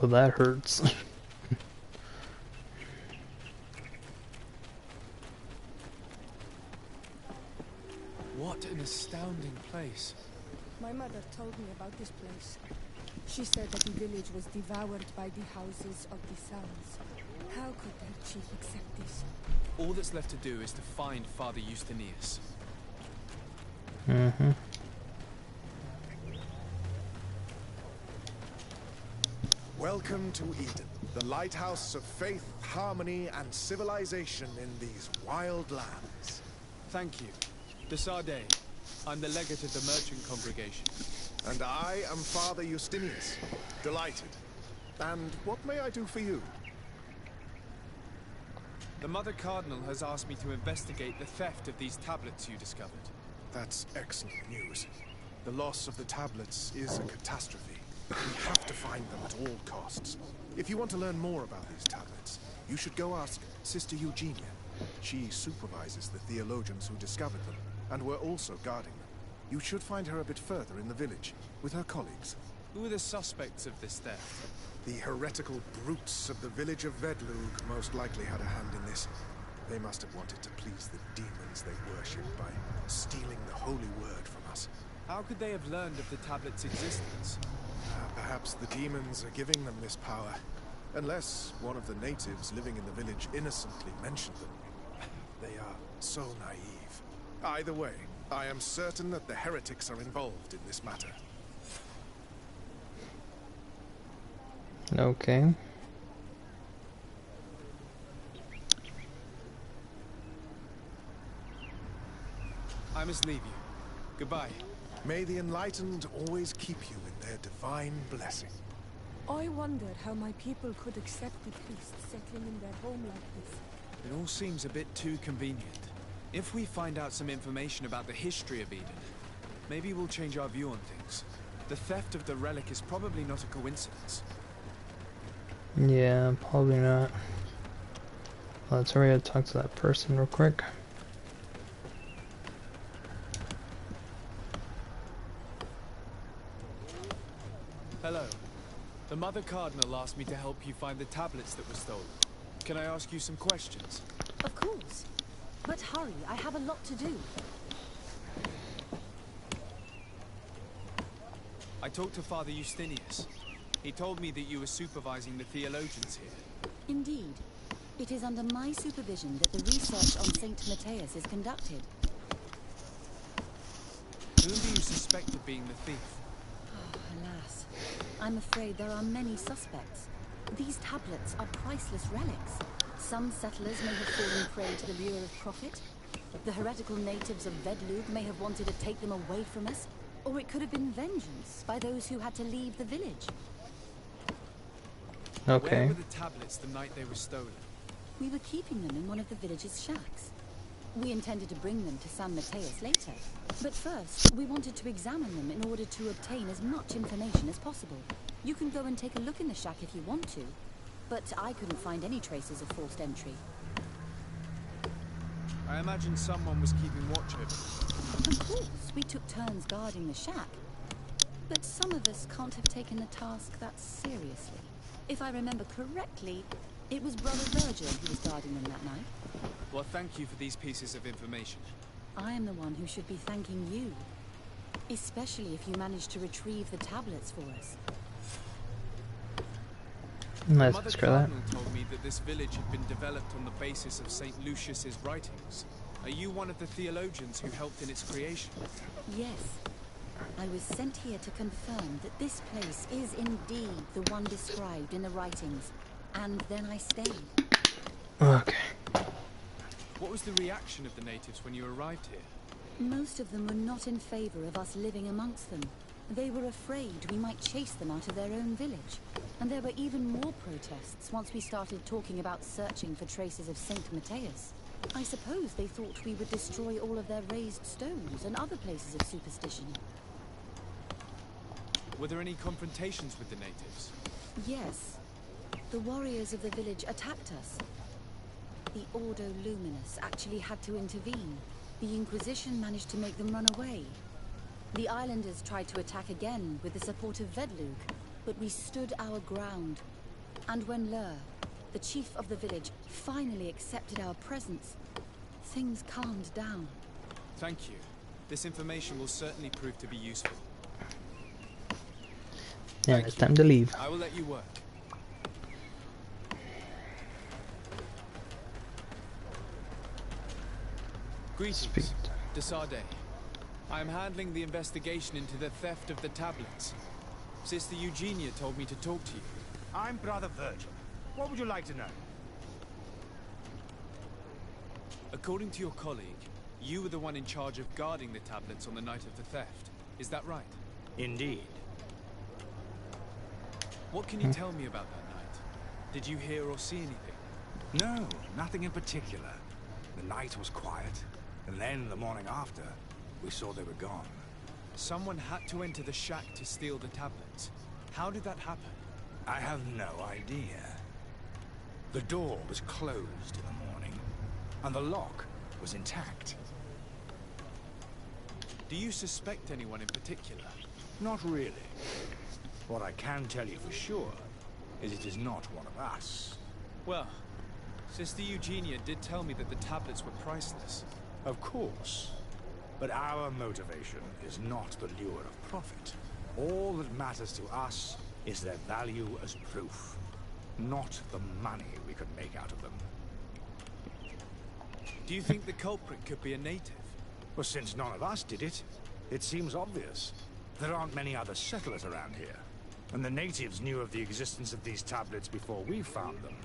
Well, that hurts. What an astounding place. My mother told me about this place. She said that the village was devoured by the houses of the sons. How could their chief accept this? All that's left to do is to find Father Justinius. Mm-hmm. Welcome to Eden, the lighthouse of faith, harmony, and civilization in these wild lands. Thank you. Desade. I'm the legate of the merchant congregation. And I am Father Justinius. Delighted. And what may I do for you? The Mother Cardinal has asked me to investigate the theft of these tablets you discovered. That's excellent news. The loss of the tablets is a catastrophe. We have to find them at all costs. If you want to learn more about these tablets, you should go ask Sister Eugenia. She supervises the theologians who discovered them, and were also guarding them. You should find her a bit further in the village, with her colleagues. Who are the suspects of this theft? The heretical brutes of the village of Vedlug most likely had a hand in this. They must have wanted to please the demons they worship by stealing the holy word from us. How could they have learned of the tablet's existence? Perhaps the demons are giving them this power. Unless one of the natives living in the village innocently mentioned them. They are so naive. Either way, I am certain that the heretics are involved in this matter. Okay. I must leave you. Goodbye. May the enlightened always keep you in their divine blessing. I wondered how my people could accept the priests settling in their home like this. It all seems a bit too convenient. If we find out some information about the history of Eden, maybe we'll change our view on things. The theft of the relic is probably not a coincidence. Yeah, probably not. Let's hurry up and talk to that person real quick. Hello. The Mother Cardinal asked me to help you find the tablets that were stolen. Can I ask you some questions? Of course. But hurry, I have a lot to do. I talked to Father Justinius. He told me that you were supervising the theologians here. Indeed. It is under my supervision that the research on Saint Matthias is conducted. Whom do you suspect of being the thief? Oh, alas. I'm afraid there are many suspects. These tablets are priceless relics. Some settlers may have fallen prey to the lure of profit. The heretical natives of Vedlug may have wanted to take them away from us. Or it could have been vengeance by those who had to leave the village. Okay. Where were the tablets the night they were stolen? We were keeping them in one of the village's shacks. We intended to bring them to San Matthias later. But first, we wanted to examine them in order to obtain as much information as possible. You can go and take a look in the shack if you want to. But I couldn't find any traces of forced entry. I imagine someone was keeping watch over them. Of course, we took turns guarding the shack. But some of us can't have taken the task that seriously. If I remember correctly, it was Brother Virgil who was guarding them that night. Well, thank you for these pieces of information. I am the one who should be thanking you. Especially if you managed to retrieve the tablets for us. Let's Mother screw that. Cardinal told me that this village had been developed on the basis of St. Lucius's writings. Are you one of the theologians who helped in its creation? Yes. I was sent here to confirm that this place is indeed the one described in the writings, and then I stayed. Okay. What was the reaction of the natives when you arrived here? Most of them were not in favor of us living amongst them. They were afraid we might chase them out of their own village. And there were even more protests once we started talking about searching for traces of Saint Matthias. I suppose they thought we would destroy all of their raised stones and other places of superstition. Were there any confrontations with the natives? Yes. The warriors of the village attacked us. The Ordo Luminous actually had to intervene. The Inquisition managed to make them run away. The islanders tried to attack again with the support of Vedlug, but we stood our ground. And when Lur, the chief of the village, finally accepted our presence, things calmed down. Thank you. This information will certainly prove to be useful. Yeah, it's time to leave. I will let you work. Greetings, Desarde. I am handling the investigation into the theft of the tablets. Sister Eugenia told me to talk to you. I'm Brother Virgil. What would you like to know? According to your colleague, you were the one in charge of guarding the tablets on the night of the theft. Is that right? Indeed. What can you tell me about that night? Did you hear or see anything? No, nothing in particular. The night was quiet, and then the morning after, we saw they were gone. Someone had to enter the shack to steal the tablets. How did that happen? I have no idea. The door was closed in the morning, and the lock was intact. Do you suspect anyone in particular? Not really. What I can tell you for sure is it is not one of us. Well, Sister Eugenia did tell me that the tablets were priceless. Of course. But our motivation is not the lure of profit. All that matters to us is their value as proof, not the money we could make out of them. Do you think the culprit could be a native? Well, since none of us did it, it seems obvious. There aren't many other settlers around here, and the natives knew of the existence of these tablets before we found them.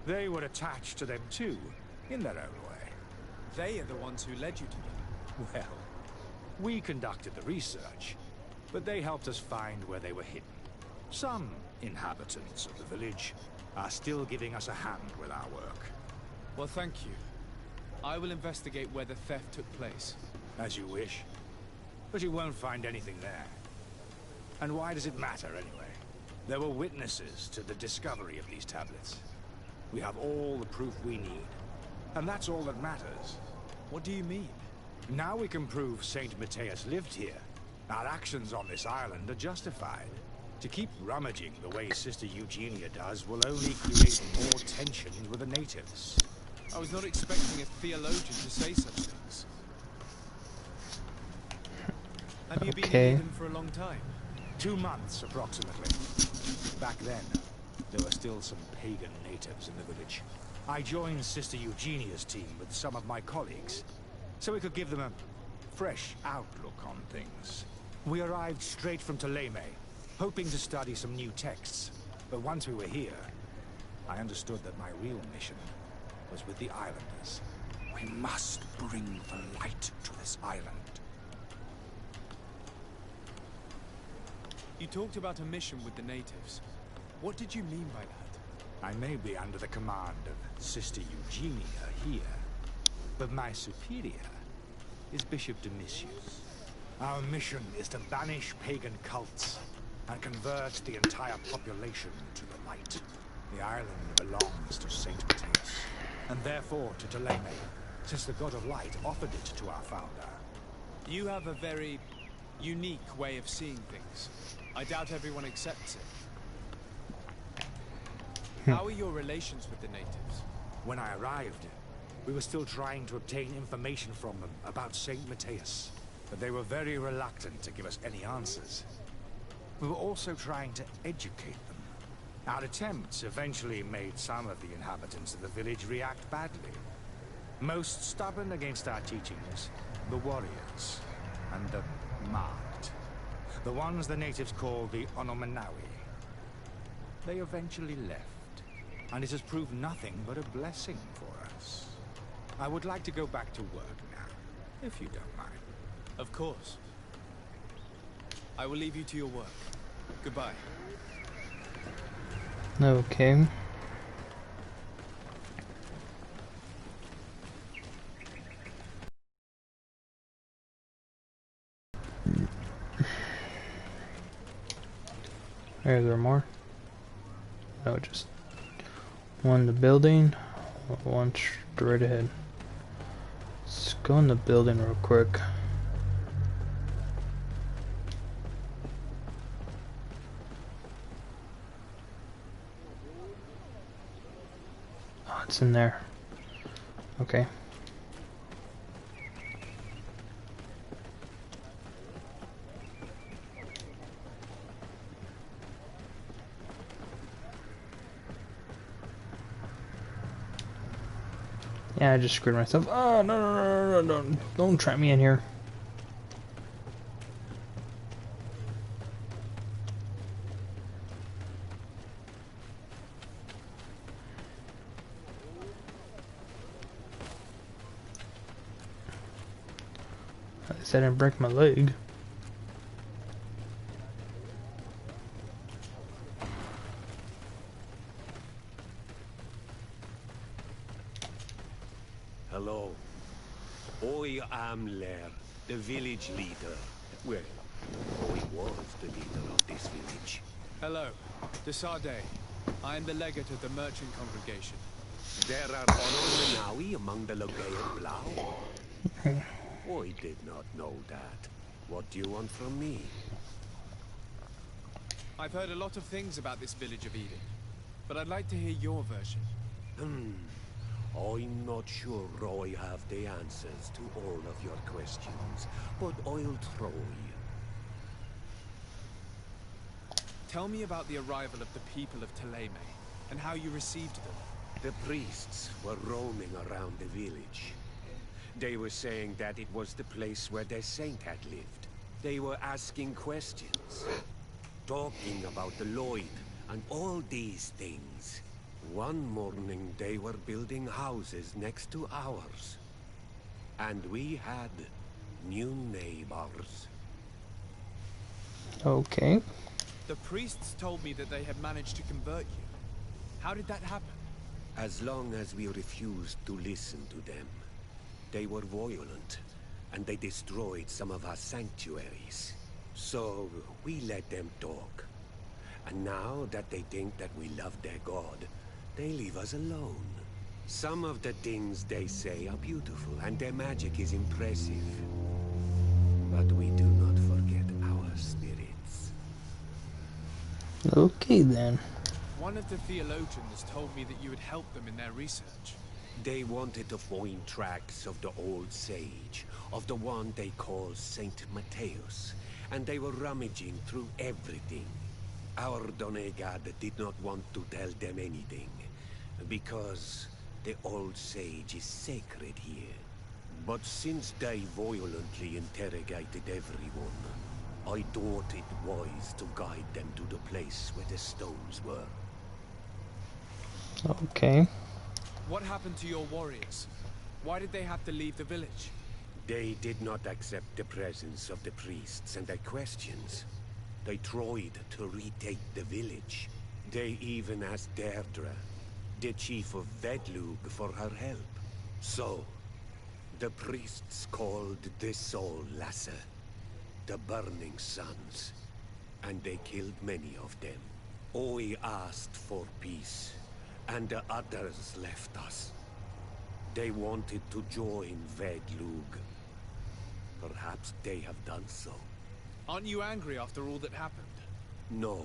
They were attached to them too, in their own way. They are the ones who led you to them. Well, we conducted the research, but they helped us find where they were hidden. Some inhabitants of the village are still giving us a hand with our work. Well, thank you. I will investigate where the theft took place. As you wish. But you won't find anything there. And why does it matter, anyway? There were witnesses to the discovery of these tablets. We have all the proof we need. And that's all that matters. What do you mean? Now we can prove Saint Matthias lived here. Our actions on this island are justified. To keep rummaging the way Sister Eugenia does will only create more tension with the natives. I was not expecting a theologian to say such things. Have you been in Eden for a long time? 2 months, approximately. Back then, there were still some pagan natives in the village. I joined Sister Eugenia's team with some of my colleagues, so we could give them a fresh outlook on things. We arrived straight from Ptolemy, hoping to study some new texts. But once we were here, I understood that my real mission was with the islanders. We must bring the light to this island. You talked about a mission with the natives. What did you mean by that? I may be under the command of Sister Eugenia here, but my superior is Bishop Domitius. Our mission is to banish pagan cults and convert the entire population to the light. The island belongs to Saint Matthias, and therefore to Ptolemy, since the god of light offered it to our founder. You have a very unique way of seeing things. I doubt everyone accepts it. How are your relations with the natives? When I arrived, we were still trying to obtain information from them about Saint Matthias, but they were very reluctant to give us any answers. We were also trying to educate them. Our attempts eventually made some of the inhabitants of the village react badly. Most stubborn against our teachings, the warriors and the marked. The ones the natives call the Onomanawi. They eventually left, and it has proved nothing but a blessing for us. I would like to go back to work now, if you don't mind. Of course. I will leave you to your work. Goodbye. Okay. Is there more? No, just one in the building, one straight ahead. Let's go in the building real quick. Oh, it's in there. Okay. Yeah, I just screwed myself. Oh, no, don't trap me in here. At least I didn't break my leg. Hello. I am Lair, the village leader. Well, I was the leader of this village. Hello. Desade. I am the legate of the merchant congregation. There are Onomanawi among the Logea Blau. I did not know that. What do you want from me? I've heard a lot of things about this village of Eden, but I'd like to hear your version. I'm not sure I have the answers to all of your questions, but I'll try. Tell me about the arrival of the people of Thélème, and how you received them. The priests were roaming around the village. They were saying that it was the place where their saint had lived. They were asking questions, talking about the Lloyd, and all these things. One morning they were building houses next to ours. And we had new neighbors. Okay. The priests told me that they had managed to convert you. How did that happen? As long as we refused to listen to them. They were violent, and they destroyed some of our sanctuaries. So we let them talk. And now that they think that we love their god, they leave us alone. Some of the things they say are beautiful, and their magic is impressive. But we do not forget our spirits. Okay then. One of the theologians told me that you would help them in their research. They wanted to find tracks of the old sage, of the one they call Saint Matthäus, and they were rummaging through everything. Our Donegad did not want to tell them anything, because the old sage is sacred here. But since they violently interrogated everyone, I thought it wise to guide them to the place where the stones were. Okay. What happened to your warriors? Why did they have to leave the village? They did not accept the presence of the priests and their questions. They tried to retake the village. They even asked Deirdre, the chief of Vedlug, for her help. So, the priests called the Soul Lasser, the Burning Suns, and they killed many of them. I asked for peace, and the others left us. They wanted to join Vedlug. Perhaps they have done so. Aren't you angry after all that happened? No.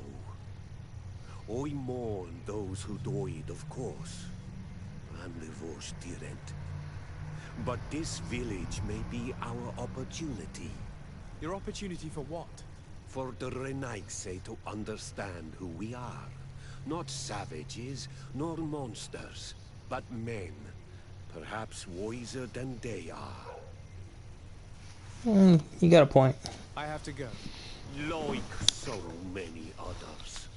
I mourn those who died, of course. And the Vosh didn't. But this village may be our opportunity. Your opportunity for what? For the Renaigse to understand who we are. Not savages, nor monsters, but men. Perhaps wiser than they are. You got a point. I have to go. like so many others.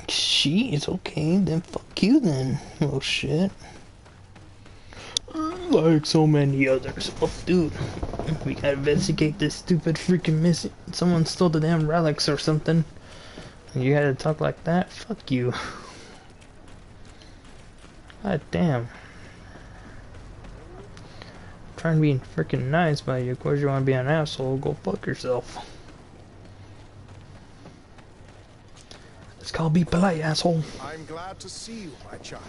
She is okay, then fuck you then. Oh shit. Like so many others. Oh dude. We gotta investigate this stupid freaking missing. Someone stole the damn relics or something. And you had to talk like that? Fuck you. God damn. I'm trying to be freaking nice, but of course you wanna be an asshole, go fuck yourself. It's called be polite, asshole. I'm glad to see you, my child.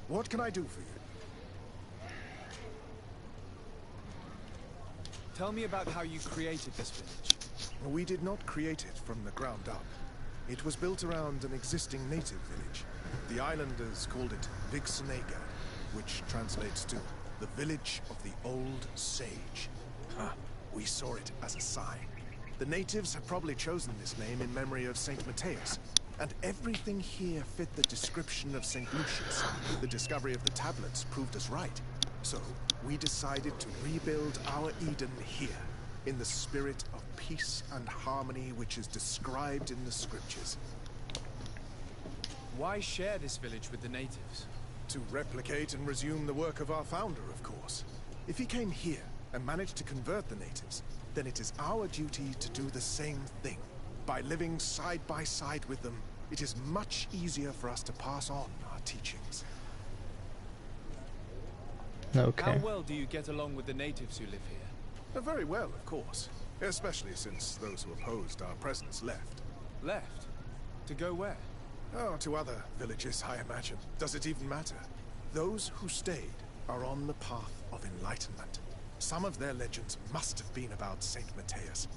What can I do for you? Tell me about how you created this village. We did not create it from the ground up. It was built around an existing native village. The islanders called it Vixenega, which translates to the village of the old sage. We saw it as a sign. The natives have probably chosen this name in memory of Saint Matthias, and everything here fit the description of Saint Lucius. The discovery of the tablets proved us right. So, we decided to rebuild our Eden here, in the spirit of peace and harmony which is described in the scriptures. Why share this village with the natives? To replicate and resume the work of our founder, of course. If he came here and managed to convert the natives, then it is our duty to do the same thing. By living side by side with them, it is much easier for us to pass on our teachings. Okay. How well do you get along with the natives who live here? Very well, of course. Especially since those who opposed our presence left. Left? To go where? Oh, to other villages, I imagine. Does it even matter? Those who stayed are on the path of enlightenment. Some of their legends must have been about Saint Matthias.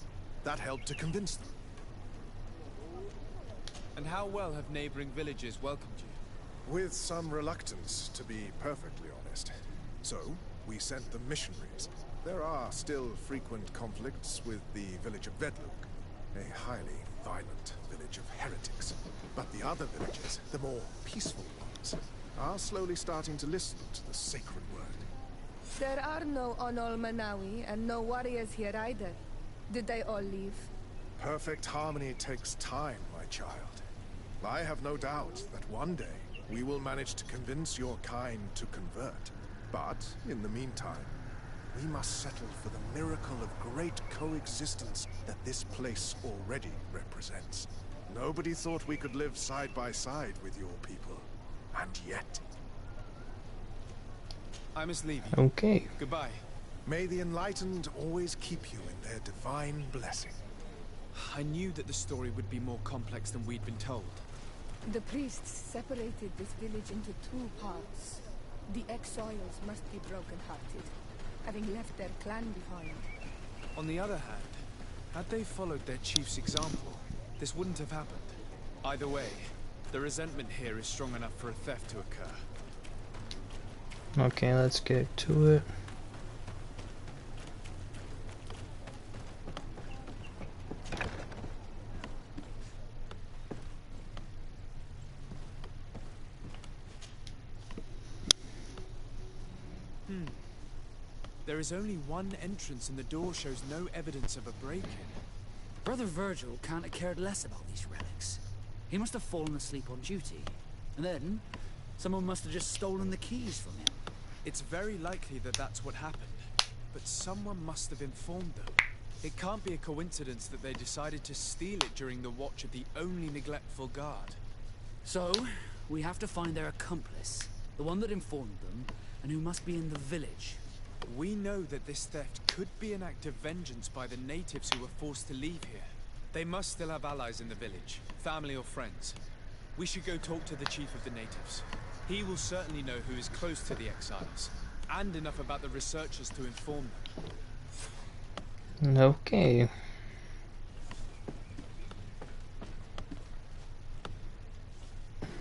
That helped to convince them. And how well have neighboring villages welcomed you? With some reluctance, to be perfectly honest. So, we sent them missionaries. There are still frequent conflicts with the village of Vedluk, a highly violent village of heretics. But the other villages, the more peaceful ones, are slowly starting to listen to the sacred word. There are no Onol Manawi and no warriors here either. Did they all leave? Perfect harmony takes time, my child. I have no doubt that one day we will manage to convince your kind to convert. But, in the meantime, we must settle for the miracle of great coexistence that this place already represents. Nobody thought we could live side by side with your people. And yet... I must leave you. Okay. Goodbye. May the enlightened always keep you in their divine blessing. I knew that the story would be more complex than we'd been told. The priests separated this village into two parts. The exiles must be broken-hearted, having left their clan behind. On the other hand, had they followed their chief's example, this wouldn't have happened. Either way, the resentment here is strong enough for a theft to occur. Okay, let's get to it. There is only one entrance and the door shows no evidence of a break-in. Brother Virgil can't have cared less about these relics. He must have fallen asleep on duty. And then, someone must have just stolen the keys from him. It's very likely that that's what happened. But someone must have informed them. It can't be a coincidence that they decided to steal it during the watch of the only neglectful guard. So, we have to find their accomplice. The one that informed them, and who must be in the village. We know that this theft could be an act of vengeance by the natives who were forced to leave here. They must still have allies in the village, family or friends. We should go talk to the chief of the natives. He will certainly know who is close to the exiles, and enough about the researchers to inform them. Okay.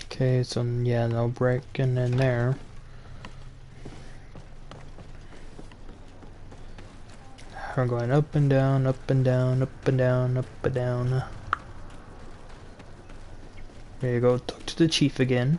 Okay, so yeah, no breaking in there. We're going up and down, up and down, up and down, up and down. There you go, talk to the chief again.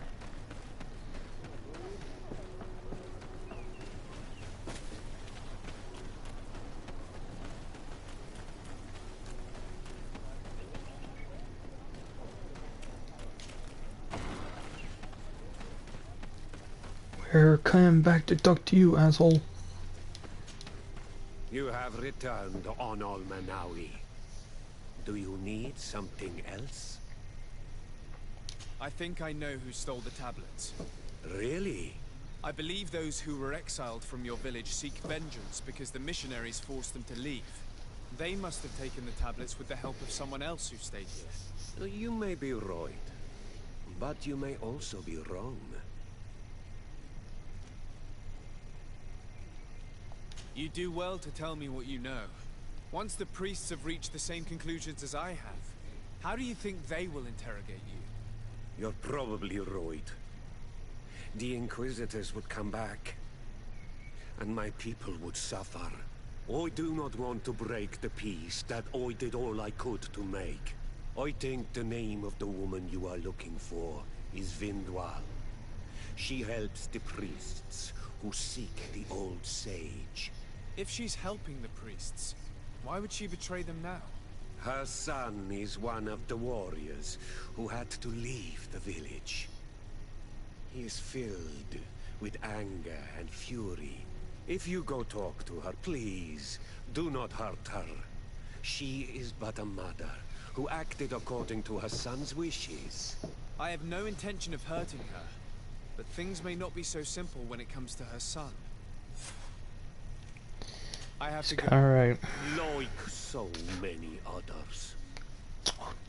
Here, come back to talk to you, asshole. You have returned on Manawi. Do you need something else? I think I know who stole the tablets. Really? I believe those who were exiled from your village seek vengeance because the missionaries forced them to leave. They must have taken the tablets with the help of someone else who stayed here. You may be right, but you may also be wrong. You do well to tell me what you know. Once the priests have reached the same conclusions as I have, how do you think they will interrogate you? You're probably right. The Inquisitors would come back, and my people would suffer. I do not want to break the peace that I did all I could to make. I think the name of the woman you are looking for is Vindwal. She helps the priests who seek the old sage. If she's helping the priests, why would she betray them now? Her son is one of the warriors who had to leave the village. He is filled with anger and fury. If you go talk to her, please, do not hurt her. She is but a mother who acted according to her son's wishes. I have no intention of hurting her, but things may not be so simple when it comes to her son. I have to go. Alright. Like so many others.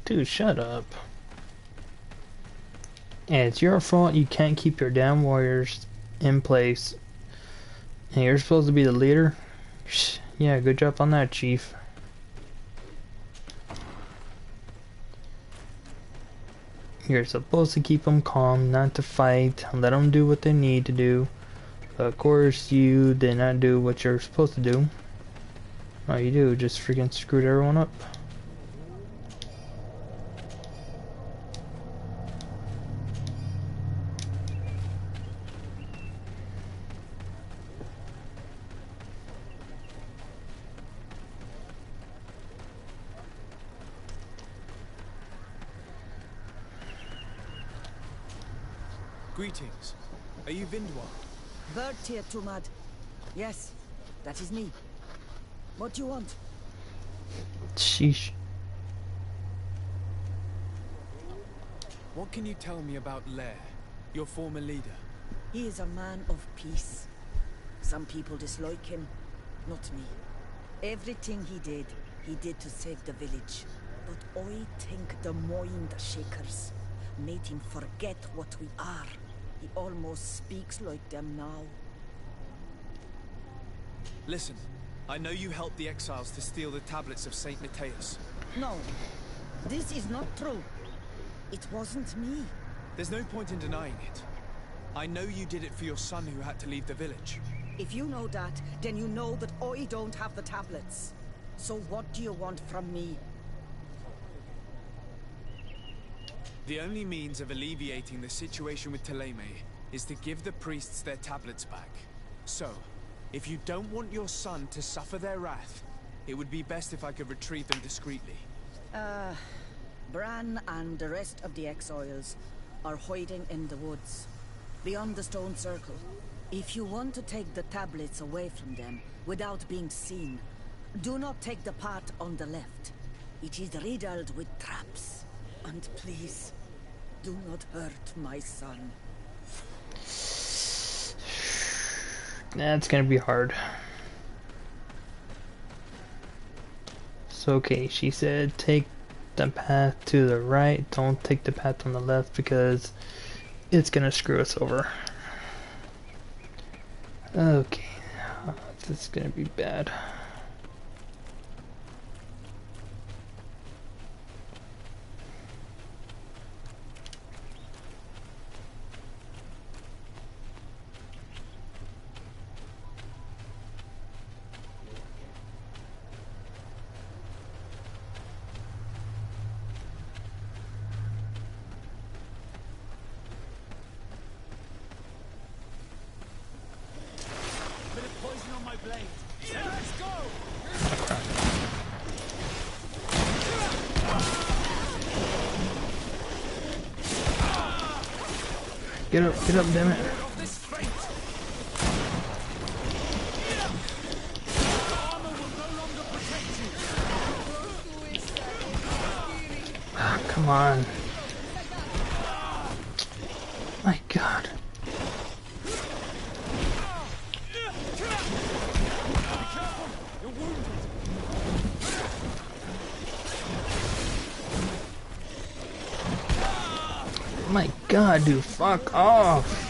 Dude, shut up. And it's your fault you can't keep your damn warriors in place. And you're supposed to be the leader? Yeah, good job on that, Chief. You're supposed to keep them calm, not to fight, let them do what they need to do. But of course, you did not do what you're supposed to do. All you do, just freaking screwed everyone up. Greetings. Are you Vindwal? Bird here, Tumad. Yes, that is me. What do you want? Sheesh. What can you tell me about Lair, your former leader? He is a man of peace. Some people dislike him, not me. Everything he did to save the village. But I think the mind shakers made him forget what we are. He almost speaks like them now. Listen, I know you helped the exiles to steal the tablets of Saint Matthias. No, this is not true. It wasn't me. There's no point in denying it. I know you did it for your son who had to leave the village. If you know that, then you know that I don't have the tablets. So what do you want from me? The only means of alleviating the situation with Thélème is to give the priests their tablets back. So, if you don't want your son to suffer their wrath, it would be best if I could retrieve them discreetly. Bran and the rest of the exiles are hiding in the woods, beyond the stone circle. If you want to take the tablets away from them without being seen, do not take the path on the left. It is riddled with traps. And please, do not hurt my son. That's gonna be hard. So okay, she said take the path to the right, don't take the path on the left because it's gonna screw us over. Okay, this is gonna be bad. Get up, damn it. Come on. My God. My God, dude, fuck off.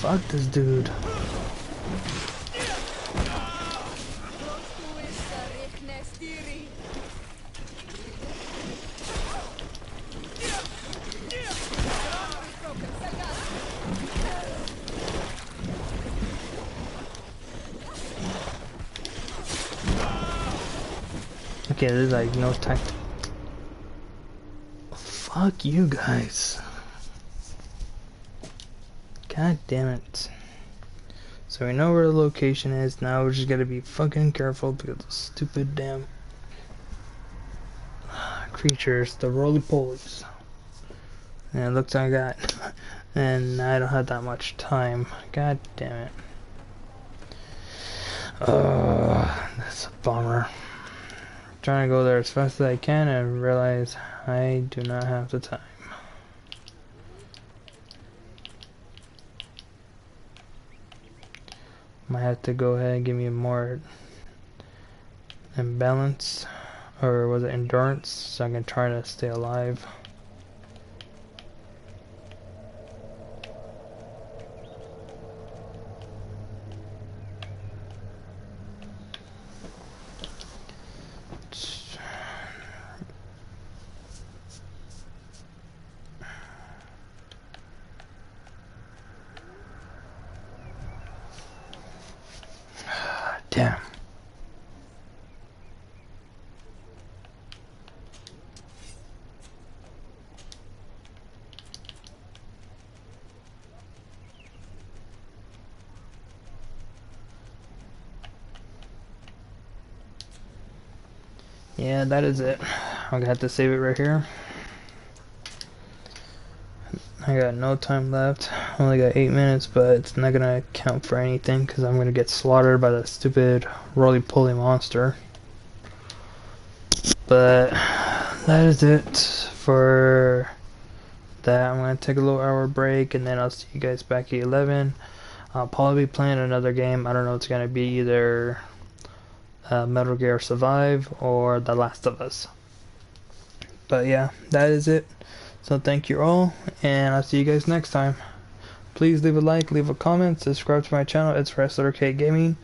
Fuck this dude. Okay, there's like no time. Fuck you guys. God damn it. So we know where the location is. Now we're just gotta be fucking careful because of stupid damn creatures, the roly-polies. And it looks like I got. And I don't have that much time. God damn it. That's a bummer. Trying to go there as fast as I can and realize I do not have the time. Might have to go ahead and give me more imbalance, or was it endurance, so I can try to stay alive. Damn. Yeah, that is it. I'm gonna have to save it right here. I got no time left. Only got 8 minutes, but it's not gonna count for anything because I'm gonna get slaughtered by the stupid roly-poly monster. But that is it for that. I'm gonna take a little hour break and then I'll see you guys back at 11. I'll probably be playing another game. I don't know, it's gonna be either Metal Gear Survive or The Last of Us. But yeah, that is it. So thank you all, and I'll see you guys next time. Please leave a like, leave a comment, subscribe to my channel. It's Wrestler K Gaming.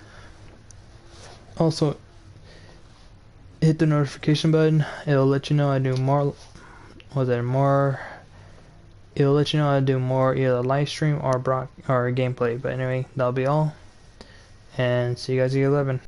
Also, hit the notification button. It'll let you know I do more. It'll let you know I do more either live stream or gameplay. But anyway, that'll be all. And see you guys at 11.